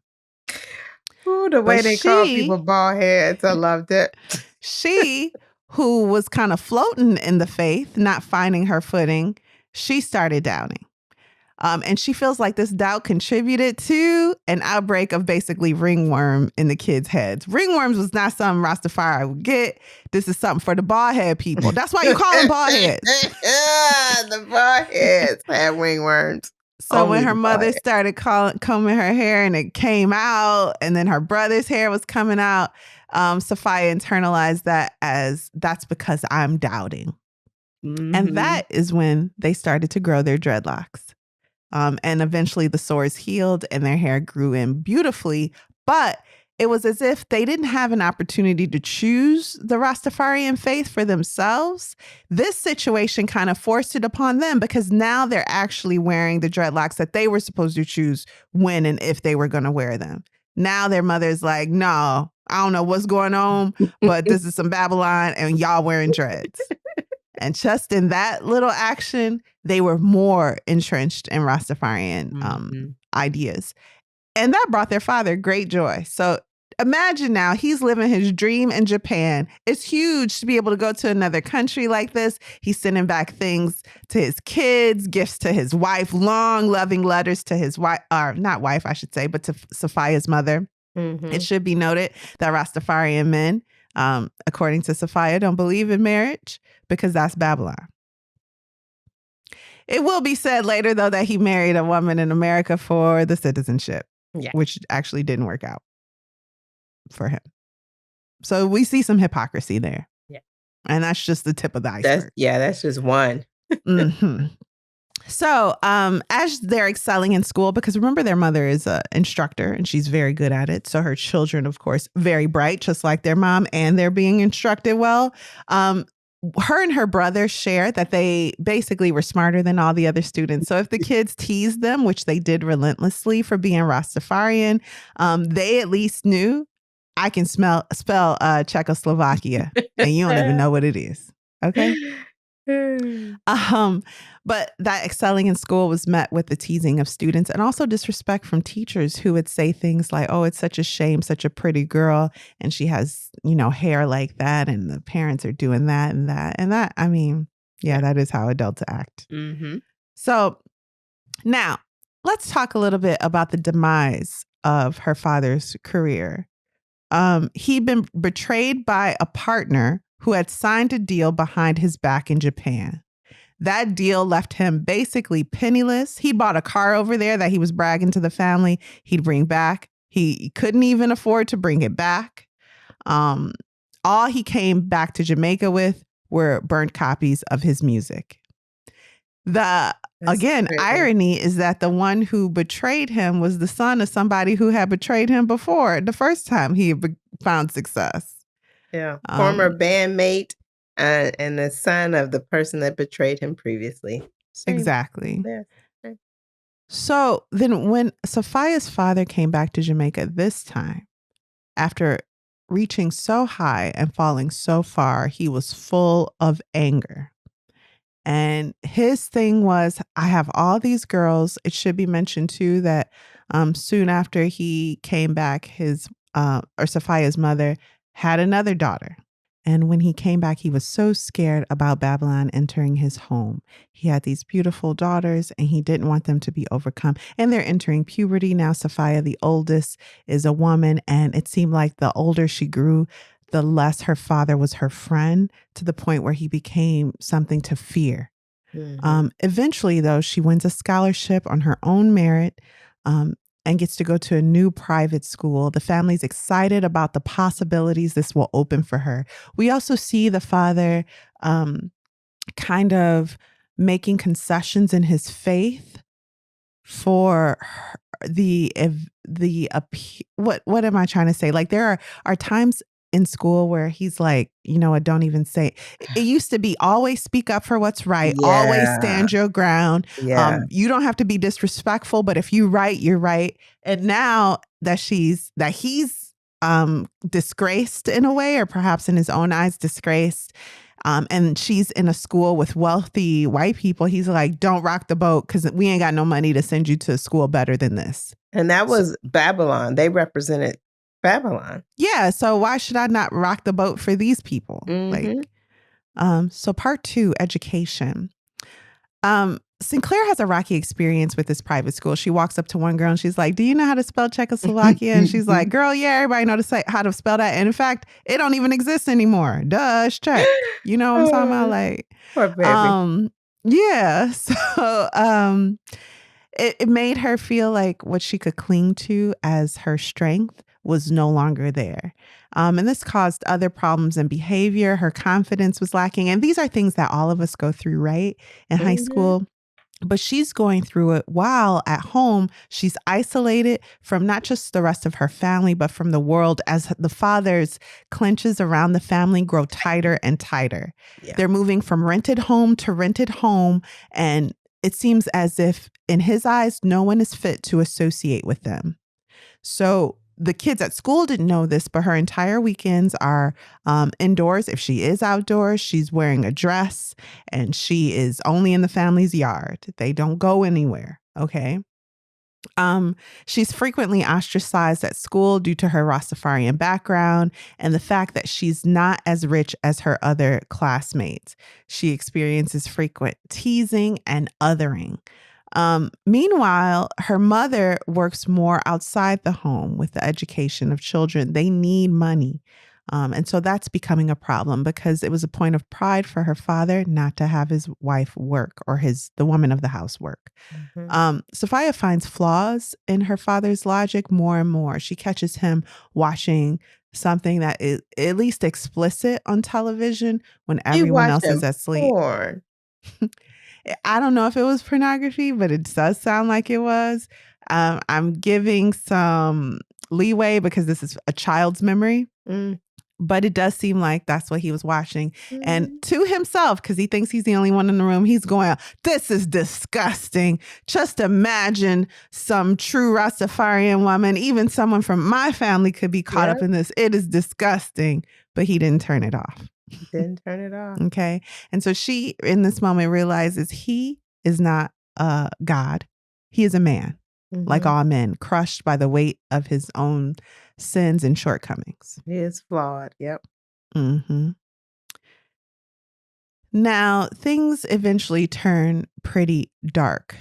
Ooh, the way they call people bald heads. I loved it. She, who was kind of floating in the faith, not finding her footing, she started doubting. And she feels like this doubt contributed to an outbreak of basically ringworm in the kids' heads. Ringworms was not something Rastafari would get. This is something for the bald head people. That's why you call them bald heads. The bald heads had ringworms. So when her mother started combing her hair and it came out, and then her brother's hair was coming out, Safiya internalized that as, that's because I'm doubting. Mm-hmm. And that is when they started to grow their dreadlocks. And eventually the sores healed and their hair grew in beautifully. But it was as if they didn't have an opportunity to choose the Rastafarian faith for themselves. This situation kind of forced it upon them because now they're actually wearing the dreadlocks that they were supposed to choose when and if they were going to wear them. Now their mother's like, no, I don't know what's going on, but this is some Babylon and y'all wearing dreads. And just in that little action, they were more entrenched in Rastafarian ideas. And that brought their father great joy. So imagine now he's living his dream in Japan. It's huge to be able to go to another country like this. He's sending back things to his kids, gifts to his wife, long loving letters to his wife, or not wife, I should say, but to Safiya's mother. Mm-hmm. It should be noted that Rastafarian men, according to Safiya, don't believe in marriage because that's Babylon. It will be said later, though, that he married a woman in America for the citizenship, which actually didn't work out for him. So we see some hypocrisy there. Yeah. And that's just the tip of the iceberg. That's just one. Mm-hmm. So as they're excelling in school, because remember their mother is an instructor and she's very good at it. So her children, of course, very bright, just like their mom, and they're being instructed well. Her and her brother share that they basically were smarter than all the other students. So if the kids teased them, which they did relentlessly for being Rastafarian, they at least knew I can spell Czechoslovakia and you don't even know what it is. Okay. But that excelling in school was met with the teasing of students and also disrespect from teachers who would say things like, oh, it's such a shame, such a pretty girl. And she has, hair like that. And the parents are doing that and that. And that, I mean, that is how adults act. Mm-hmm. So now let's talk a little bit about the demise of her father's career. He'd been betrayed by a partner who had signed a deal behind his back in Japan. That deal left him basically penniless. He bought a car over there that he was bragging to the family he'd bring back. He couldn't even afford to bring it back. All he came back to Jamaica with were burnt copies of his music. Irony is that the one who betrayed him was the son of somebody who had betrayed him before, the first time he found success. Yeah, former bandmate and the son of the person that betrayed him previously. Same. Exactly. Yeah. So then when Safiya's father came back to Jamaica this time, after reaching so high and falling so far, he was full of anger. And his thing was, I have all these girls. It should be mentioned, too, that soon after he came back, Safiya's mother had another daughter. And when he came back, he was so scared about Babylon entering his home. He had these beautiful daughters and he didn't want them to be overcome. And they're entering puberty now. Safiya, the oldest, is a woman. And it seemed like the older she grew, the less her father was her friend, to the point where he became something to fear. Eventually, though, she wins a scholarship on her own merit. And gets to go to a new private school. The family's excited about the possibilities this will open for her. We also see the father kind of making concessions in his faith for what am I trying to say? Like, there are times in school where he's like, you know what, don't even say it. Used to be always speak up for what's right, always stand your ground. You don't have to be disrespectful, but if you right, you're right. And now that he's disgraced in a way, or perhaps in his own eyes disgraced, and she's in a school with wealthy white people, he's like, don't rock the boat because we ain't got no money to send you to a school better than this. And that was Babylon. They represented Babylon. Yeah. So why should I not rock the boat for these people? So part 2, education. Sinclair has a rocky experience with this private school. She walks up to one girl and she's like, do you know how to spell Czechoslovakia? And she's like, girl, yeah, everybody know how to spell that. And in fact, it don't even exist anymore. Duh, it's Czech. You know what I'm talking about? Like, poor baby. Yeah. So it made her feel like what she could cling to as her strength was no longer there. And this caused other problems in behavior. Her confidence was lacking. And these are things that all of us go through, right? In high school. But she's going through it while at home. She's isolated from not just the rest of her family, but from the world, as the father's clenches around the family grow tighter and tighter. Yeah. They're moving from rented home to rented home. And it seems as if in his eyes, no one is fit to associate with them. So the kids at school didn't know this, but her entire weekends are indoors. If she is outdoors, she's wearing a dress and she is only in the family's yard. They don't go anywhere. Okay. She's frequently ostracized at school due to her Rastafarian background and the fact that she's not as rich as her other classmates. She experiences frequent teasing and othering. Meanwhile, her mother works more outside the home with the education of children. They need money. And so that's becoming a problem because it was a point of pride for her father not to have his wife work or the woman of the house work. Safiya finds flaws in her father's logic more and more. She catches him watching something that is at least explicit on television when everyone else is asleep. Porn. I don't know if it was pornography, but it does sound like it was. I'm giving some leeway because this is a child's memory. But it does seem like that's what he was watching. And to himself, because he thinks he's the only one in the room, he's going, this is disgusting. Just imagine some true Rastafarian woman, even someone from my family could be caught up in this. It is disgusting. But he didn't turn it off. Didn't turn it off. Okay. And so she, in this moment, realizes he is not God. He is a man, like all men, crushed by the weight of his own sins and shortcomings. He is flawed. Yep. Now, things eventually turn pretty dark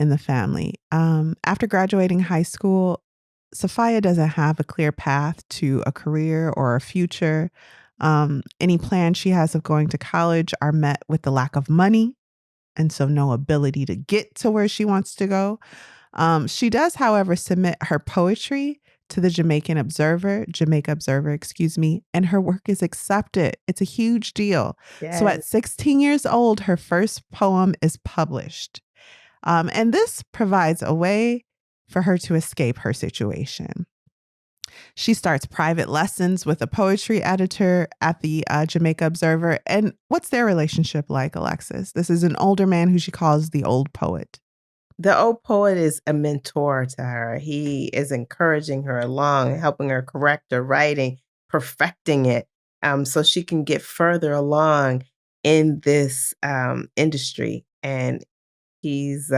in the family. After graduating high school, Safiya doesn't have a clear path to a career or a future. Any plans she has of going to college are met with the lack of money, and so no ability to get to where she wants to go. She does, however, submit her poetry to the Jamaica Observer, and her work is accepted. It's a huge deal. Yes. So at 16 years old, her first poem is published. And this provides a way for her to escape her situation. She starts private lessons with a poetry editor at the Jamaica Observer. And what's their relationship like, Alexis? This is an older man who she calls the old poet. The old poet is a mentor to her. He is encouraging her along, helping her correct her writing, perfecting it, so she can get further along in this industry. And he's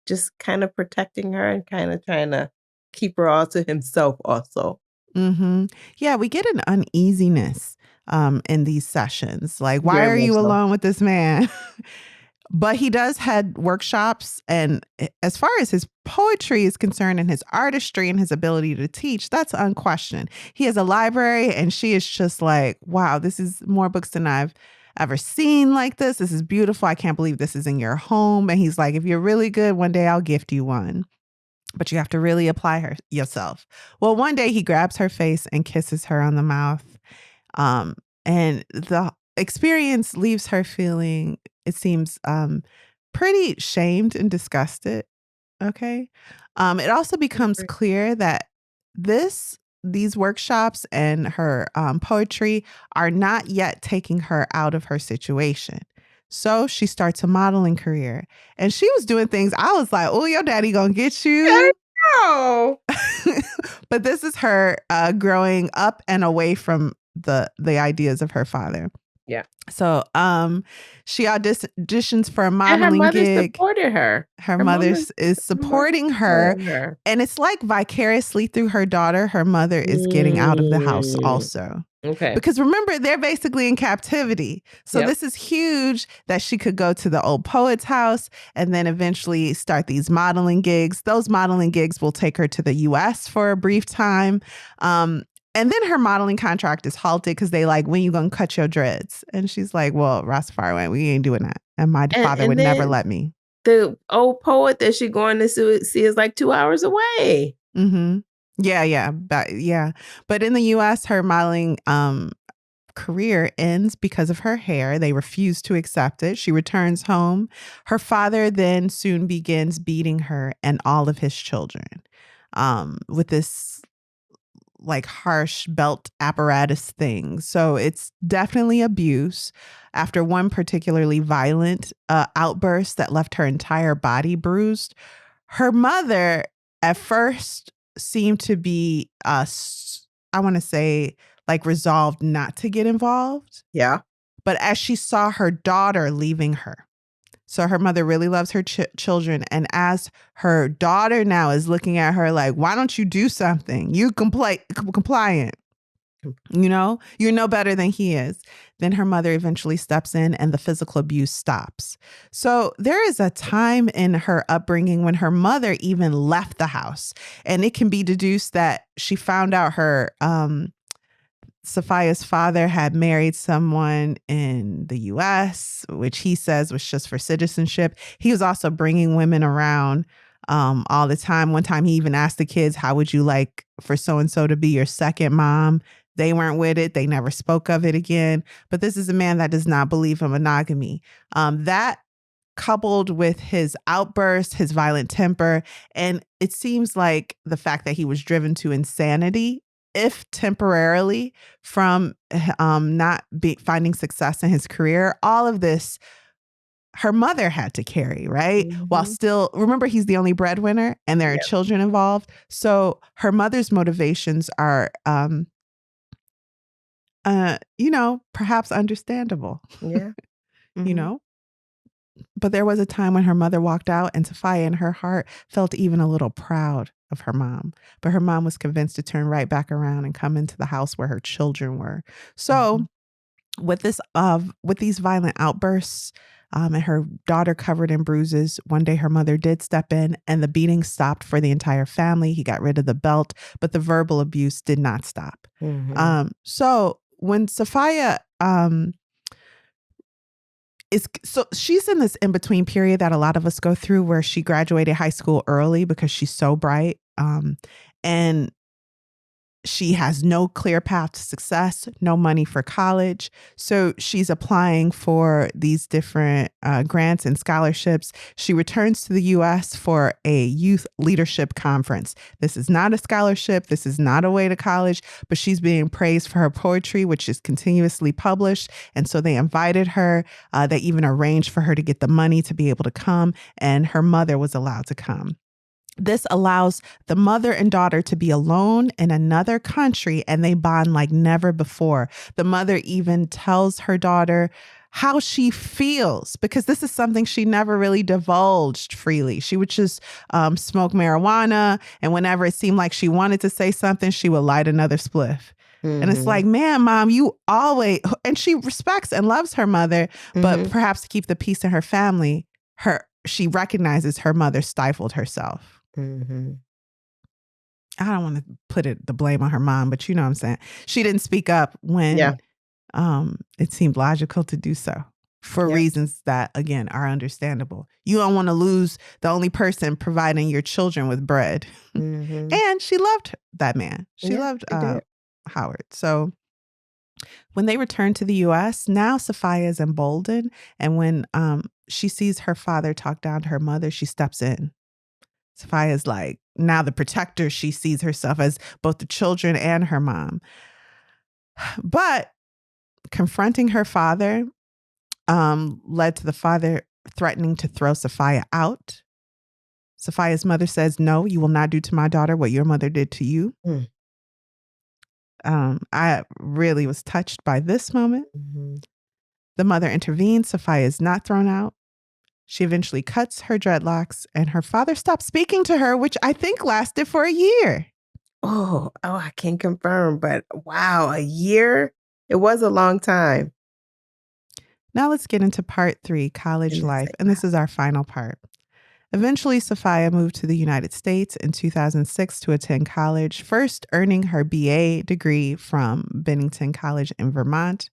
just kind of protecting her and kind of trying to keep her all to himself also. Yeah, we get an uneasiness in these sessions. Like, why Very are much you so. alone with this man? But he does head workshops. And as far as his poetry is concerned and his artistry and his ability to teach, that's unquestioned. He has a library and she is just like, wow, this is more books than I've ever seen like this. This is beautiful. I can't believe this is in your home. And he's like, if you're really good, one day I'll gift you one. But you have to really apply yourself. Well, one day he grabs her face and kisses her on the mouth. And the experience leaves her feeling, it seems, pretty shamed and disgusted. Okay. It also becomes clear that these workshops and her poetry are not yet taking her out of her situation. So she starts a modeling career, and she was doing things I was like, oh, your daddy gonna get you. Oh, But this is her growing up and away from the ideas of her father. yeah. So she auditions for a And modeling her mother gig. supported her. Her mother is supporting her. supporting her. And it's like vicariously through her daughter, her mother is getting out of the house also. Okay. Because remember, they're basically in captivity. So Yep. this is huge that she could go to the old poet's house and then eventually start these modeling gigs. Those modeling gigs will take her to the US for a brief time. And then her modeling contract is halted because they like, when you gonna cut your dreads? And she's like, well, Rastafarian, we ain't doing that. And my father would never let me. The old poet that she's going to see is like 2 hours away. Mm-hmm. Yeah. But in the US, her modeling career ends because of her hair. They refuse to accept it. She returns home. Her father then soon begins beating her and all of his children with this like harsh belt apparatus thing. So it's definitely abuse. After one particularly violent outburst that left her entire body bruised, her mother at first seemed to be, I want to say, like resolved not to get involved. Yeah. But as she saw her daughter leaving her, so her mother really loves her children. And as her daughter now is looking at her like, why don't you do something? You compliant. You know, you're no better than he is. Then her mother eventually steps in and the physical abuse stops. So there is a time in her upbringing when her mother even left the house. And it can be deduced that she found out her Safiya's father had married someone in the US, which he says was just for citizenship. He was also bringing women around all the time. One time he even asked the kids, how would you like for so-and-so to be your second mom? They weren't with it. They never spoke of it again. But this is a man that does not believe in monogamy. That coupled with his outburst, his violent temper, and it seems like the fact that he was driven to insanity, if temporarily, from not finding success in his career, all of this, her mother had to carry, right? Mm-hmm. While still, remember, he's the only breadwinner and there are children involved. So her mother's motivations are, perhaps understandable. Yeah. Mm-hmm. You know? But there was a time when her mother walked out and Safiya in her heart felt even a little proud of her mom. But her mom was convinced to turn right back around and come into the house where her children were. So with these violent outbursts and her daughter covered in bruises, one day her mother did step in and the beating stopped for the entire family. He got rid of the belt, but the verbal abuse did not stop. So when Safiya so she's in this in-between period that a lot of us go through where she graduated high school early because she's so bright. And she has no clear path to success, no money for college. So she's applying for these different grants and scholarships. She returns to the U.S. for a youth leadership conference. This is not a scholarship. This is not a way to college, but she's being praised for her poetry, which is continuously published. And so they invited her. They even arranged for her to get the money to be able to come. And her mother was allowed to come. This allows the mother and daughter to be alone in another country, and they bond like never before. The mother even tells her daughter how she feels, because this is something she never really divulged freely. She would just smoke marijuana, and whenever it seemed like she wanted to say something, she would light another spliff. And it's like, man, mom, you always, and she respects and loves her mother, but perhaps to keep the peace in her family, she recognizes her mother stifled herself. I don't want to put the blame on her mom, but you know what I'm saying? She didn't speak up when it seemed logical to do so for reasons that, again, are understandable. You don't want to lose the only person providing your children with bread. And she loved that man. She loved Howard. So when they return to the U.S., now Safiya is emboldened. And when she sees her father talk down to her mother, she steps in. Safiya is like, now the protector, she sees herself as both the children and her mom. But confronting her father led to the father threatening to throw Safiya out. Safiya's mother says, no, you will not do to my daughter what your mother did to you. I really was touched by this moment. The mother intervenes. Safiya is not thrown out. She eventually cuts her dreadlocks and her father stops speaking to her, which I think lasted for a year. Oh, I can't confirm, but wow, a year? It was a long time. Now let's get into part 3, college life. And this is our final part. Eventually, Safiya moved to the United States in 2006 to attend college, first earning her BA degree from Bennington College in Vermont.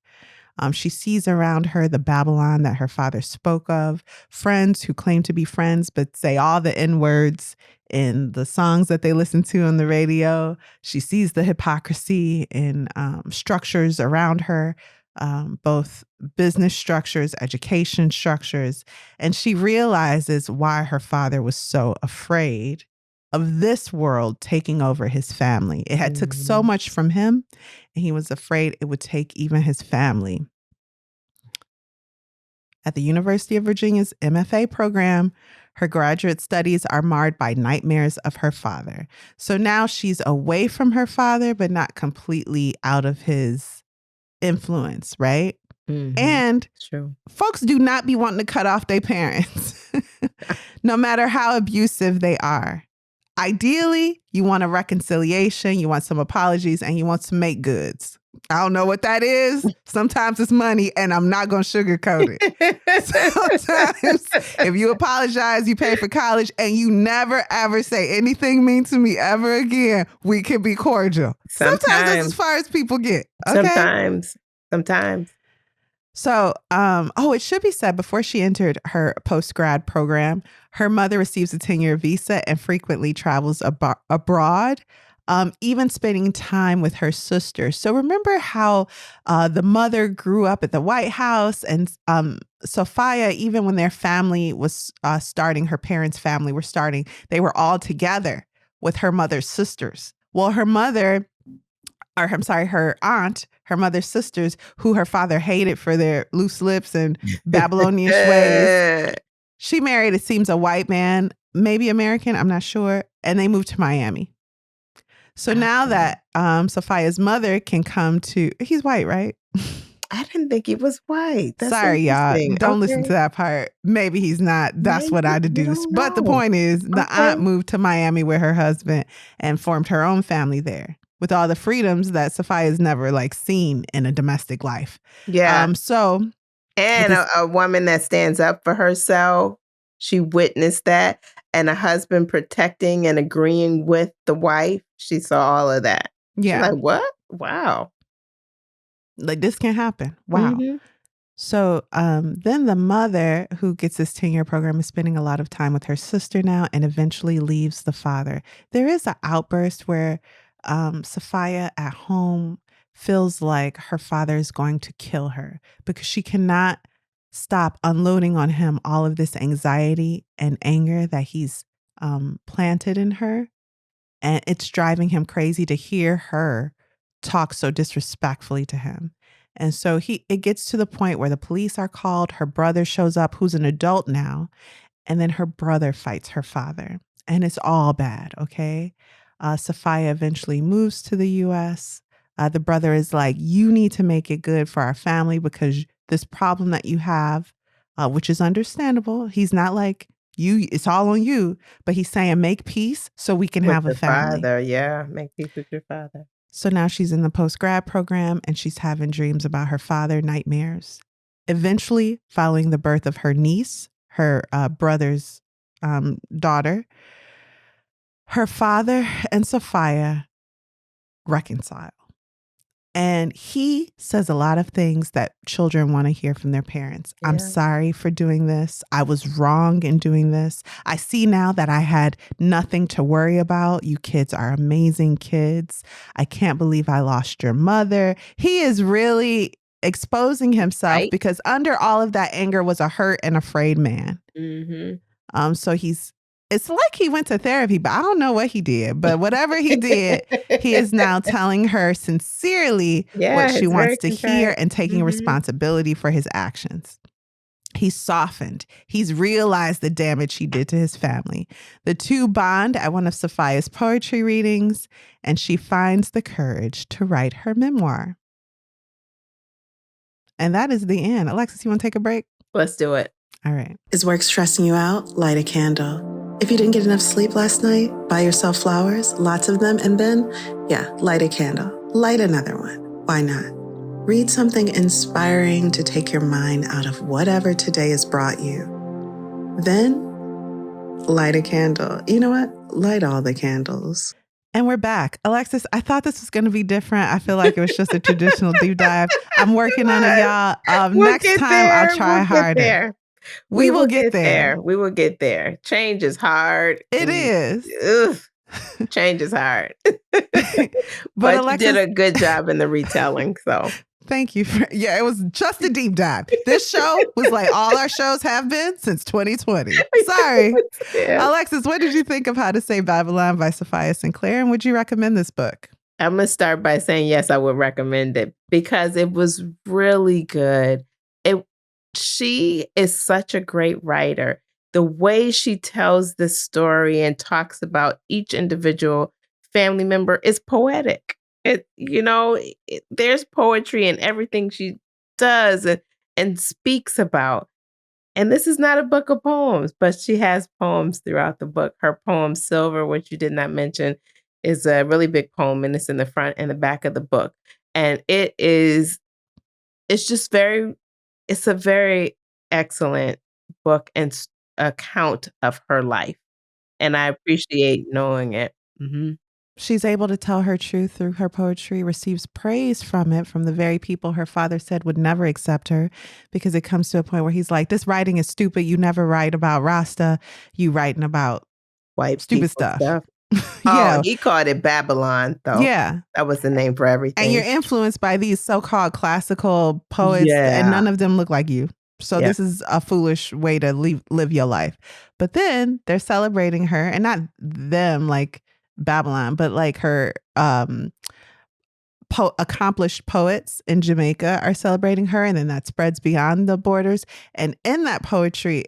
She sees around her the Babylon that her father spoke of, friends who claim to be friends but say all the N-words in the songs that they listen to on the radio. She sees the hypocrisy in structures around her, both business structures, education structures, and she realizes why her father was so afraid of this world taking over his family. It had took so much from him, and he was afraid it would take even his family. At the University of Virginia's MFA program, her graduate studies are marred by nightmares of her father. So now she's away from her father, but not completely out of his influence, right? And folks do not be wanting to cut off their parents, no matter how abusive they are. Ideally, you want a reconciliation, you want some apologies, and you want to make goods. I don't know what that is. Sometimes it's money, and I'm not going to sugarcoat it. Sometimes if you apologize, you pay for college, and you never, ever say anything mean to me ever again, we can be cordial. Sometimes that's as far as people get. Okay? Sometimes. So, it should be said, before she entered her post-grad program, her mother receives a 10-year visa and frequently travels abroad, even spending time with her sister. So remember how the mother grew up at the White House, and Safiya, even when their family was starting, her parents' family were starting, they were all together with her mother's sisters. Well, her aunt, her mother's sisters, who her father hated for their loose lips and Babylonian ways. She married, it seems, a white man, maybe American, I'm not sure. And they moved to Miami. So now that Safiya's mother can come to, he's white, right? I didn't think he was white. That's sorry, y'all. Don't listen to that part. Maybe he's not. That's what I deduced. But the point is, the aunt moved to Miami with her husband and formed her own family there, with all the freedoms that Safiya's never seen in a domestic life. Yeah. And a woman that stands up for herself. She witnessed that. And a husband protecting and agreeing with the wife. She saw all of that. Yeah. She's like, what? Wow. This can happen. Wow. So then the mother, who gets this 10-year program, is spending a lot of time with her sister now and eventually leaves the father. There is an outburst where Safiya at home feels like her father is going to kill her because she cannot stop unloading on him all of this anxiety and anger that he's planted in her. And it's driving him crazy to hear her talk so disrespectfully to him. And so it gets to the point where the police are called. Her brother shows up, who's an adult now. And then her brother fights her father. And it's all bad, okay? Safiya eventually moves to the U.S. The brother is like, you need to make it good for our family because this problem that you have, which is understandable. He's not like, it's all on you, but he's saying make peace so we can have a family. Father, yeah, make peace with your father. So now she's in the post-grad program and she's having dreams about her father, nightmares. Eventually, following the birth of her niece, her brother's daughter, her father and Safiya reconcile. And he says a lot of things that children want to hear from their parents. Yeah. I'm sorry for doing this. I was wrong in doing this. I see now that I had nothing to worry about. You kids are amazing kids. I can't believe I lost your mother. He is really exposing himself Right. because under all of that anger was a hurt and afraid man. Mm-hmm. So it's like he went to therapy, but I don't know what he did. But whatever he did, he is now telling her sincerely what she it's very wants to hear and taking Mhm. responsibility for his actions. He's softened. He's realized the damage he did to his family. The two bond at one of Safiya's poetry readings, and she finds the courage to write her memoir. And that is the end. Alexis, you want to take a break? Let's do it. All right. Is work stressing you out? Light a candle. If you didn't get enough sleep last night, buy yourself flowers, lots of them, and then, light a candle. Light another one. Why not? Read something inspiring to take your mind out of whatever today has brought you. Then, light a candle. You know what? Light all the candles. And we're back. Alexis, I thought this was going to be different. I feel like it was just a traditional deep dive. I'm working on it, y'all. Next time, I'll try harder. We will get there. We will get there. Change is hard. It is. Change is hard. But Alexis, you did a good job in the retelling. So thank you. It was just a deep dive. This show was like all our shows have been since 2020. Sorry. Yeah. Alexis, what did you think of How to Save Babylon by Safiya Sinclair? And would you recommend this book? I'm going to start by saying, yes, I would recommend it because it was really good. She is such a great writer. The way she tells this story and talks about each individual family member is poetic. There's poetry in everything she does and speaks about. And this is not a book of poems, but she has poems throughout the book. Her poem, Silver, which you did not mention, is a really big poem, and it's in the front and the back of the book. And it's a very excellent book and account of her life. And I appreciate knowing it. Mm-hmm. She's able to tell her truth through her poetry, receives praise from it from the very people her father said would never accept her, because it comes to a point where he's like, this writing is stupid. You never write about Rasta. You writing about white stupid stuff. Oh, he called it Babylon, though. Yeah. That was the name for everything. And you're influenced by these so-called classical poets, and none of them look like you. So this is a foolish way to live your life. But then they're celebrating her, and not them like Babylon, but like her accomplished poets in Jamaica are celebrating her, and then that spreads beyond the borders. And in that poetry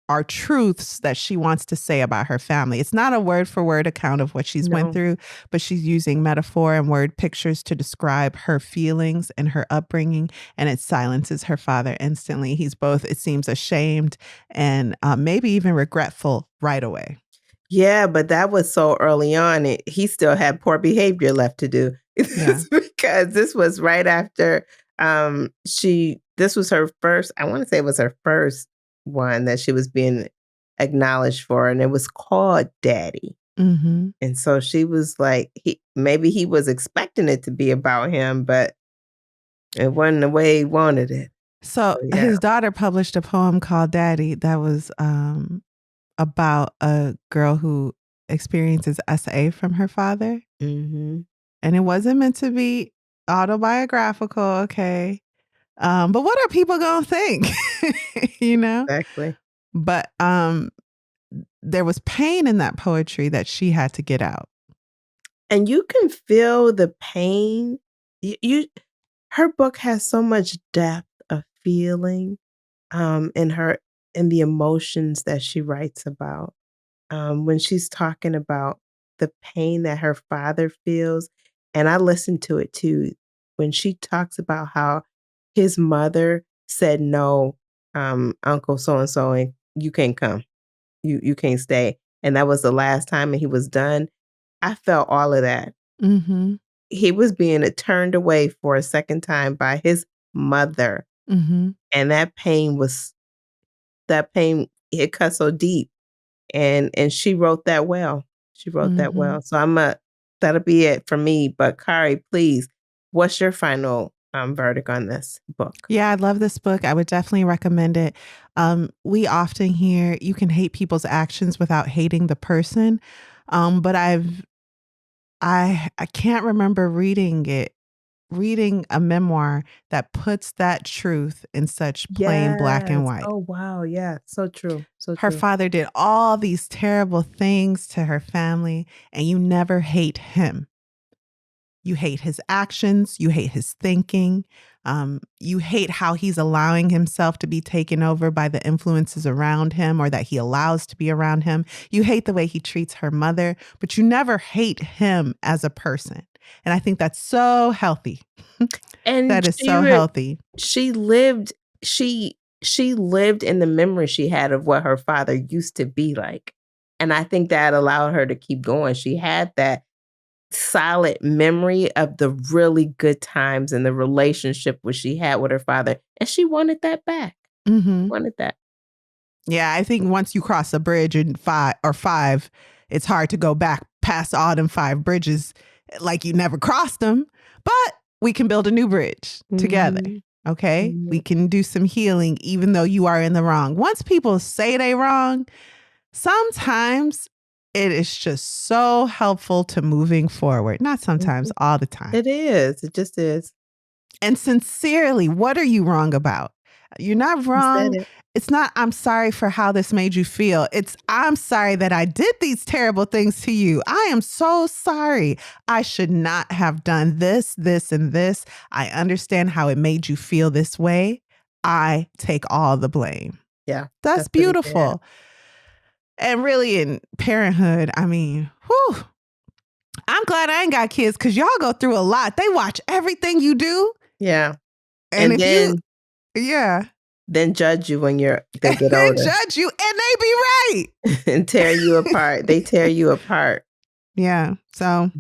are truths that she wants to say about her family. It's not a word for word account of what she's went through, but she's using metaphor and word pictures to describe her feelings and her upbringing, and it silences her father instantly. He's both, it seems, ashamed and maybe even regretful right away. Yeah, but that was so early on. He still had poor behavior left to do. Because this was right after this was her first, I want to say it was her first one that she was being acknowledged for, and it was called Daddy. Mm-hmm. And so she was like, maybe he was expecting it to be about him, but it wasn't the way he wanted it. So his daughter published a poem called Daddy that was about a girl who experiences SA from her father. Mm-hmm. And it wasn't meant to be autobiographical, okay? But what are people gonna think? Exactly. But there was pain in that poetry that she had to get out. And you can feel the pain. Her book has so much depth of feeling in the emotions that she writes about. When she's talking about the pain that her father feels, and I listened to it too, when she talks about how his mother said, no, Uncle so-and-so, and you can't come. You can't stay. And that was the last time, and he was done. I felt all of that. Mm-hmm. he was being turned away for a second time by his mother. Mm-hmm. And that pain it cut so deep. And she wrote that well. She wrote that well. So that'll be it for me. But Kari, please, what's your final verdict on this book? Yeah, I love this book. I would definitely recommend it. We often hear you can hate people's actions without hating the person. But I can't remember reading a memoir that puts that truth in such plain black and Yes. white. Oh, wow. Yeah. So true. So Her true. father did all these terrible things to her family, and you never hate him. You hate his actions. You hate his thinking. You hate how he's allowing himself to be taken over by the influences around him or that he allows to be around him. You hate the way he treats her mother, but you never hate him as a person. And I think that's so healthy. And that is so healthy. She lived in the memory she had of what her father used to be like. And I think that allowed her to keep going. She had that solid memory of the really good times and the relationship which she had with her father. And she wanted that back. Mm-hmm. Wanted that. Yeah, I think once you cross a bridge in five, it's hard to go back past all them 5 bridges like you never crossed them. But we can build a new bridge together. Okay? Mm-hmm. We can do some healing even though you are in the wrong. Once people say they wrong, sometimes it is just so helpful to moving forward. Not sometimes, all the time. It is. It just is. And sincerely, what are you wrong about? You're not wrong. It's not, I'm sorry for how this made you feel. It's, I'm sorry that I did these terrible things to you. I am so sorry. I should not have done this, this, and this. I understand how it made you feel this way. I take all the blame. Yeah. That's beautiful. And really in parenthood, I mean, whew, I'm glad I ain't got kids because y'all go through a lot. They watch everything you do. Yeah. And then judge you when they get older. Then judge you and they be right. And tear you apart. They tear you apart. Yeah. So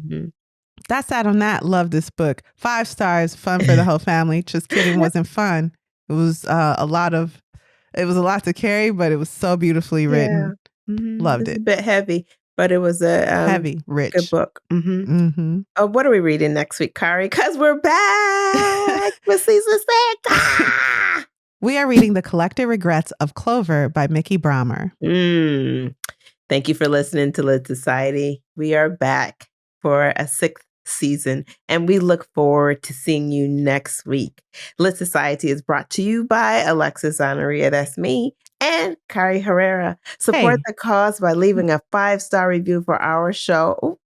that's that on that. Love this book. 5 stars. Fun for the whole family. Just kidding. Wasn't fun. It was a lot to carry, but it was so beautifully written. Yeah. Loved it. it. A bit heavy, but it was a heavy, rich, good book. What are we reading next week, Kari? Because we're back with season 6. We are reading The Collected Regrets of Clover by Mickey Brommer. Thank you for listening to Lit Society. We are back for a 6th season, and we look forward to seeing you next week. Lit Society is brought to you by Alexis Honoria, that's me, and Kari Herrera. Support the cause by leaving a 5-star review for our show. Ooh,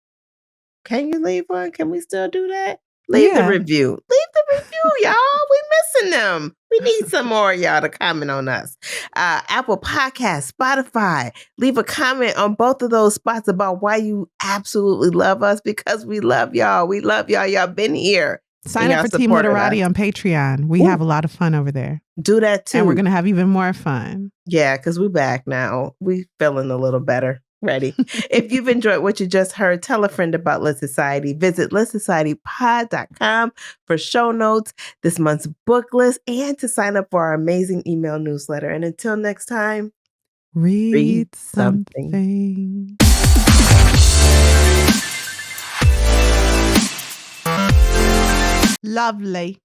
can you leave one? Can we still do that? Leave the review. Leave the review, y'all. We missing them. We need some more of y'all to comment on us. Apple Podcasts, Spotify. Leave a comment on both of those spots about why you absolutely love us, because we love y'all. We love y'all. Y'all been here. Sign up for Team Literati on Patreon. We have a lot of fun over there. Do that too. And we're going to have even more fun. Yeah, because we're back now. We feeling a little better. Ready. If you've enjoyed what you just heard, tell a friend about Lit Society. Visit litsocietypod.com for show notes, this month's book list, and to sign up for our amazing email newsletter. And until next time, read something. Lovely.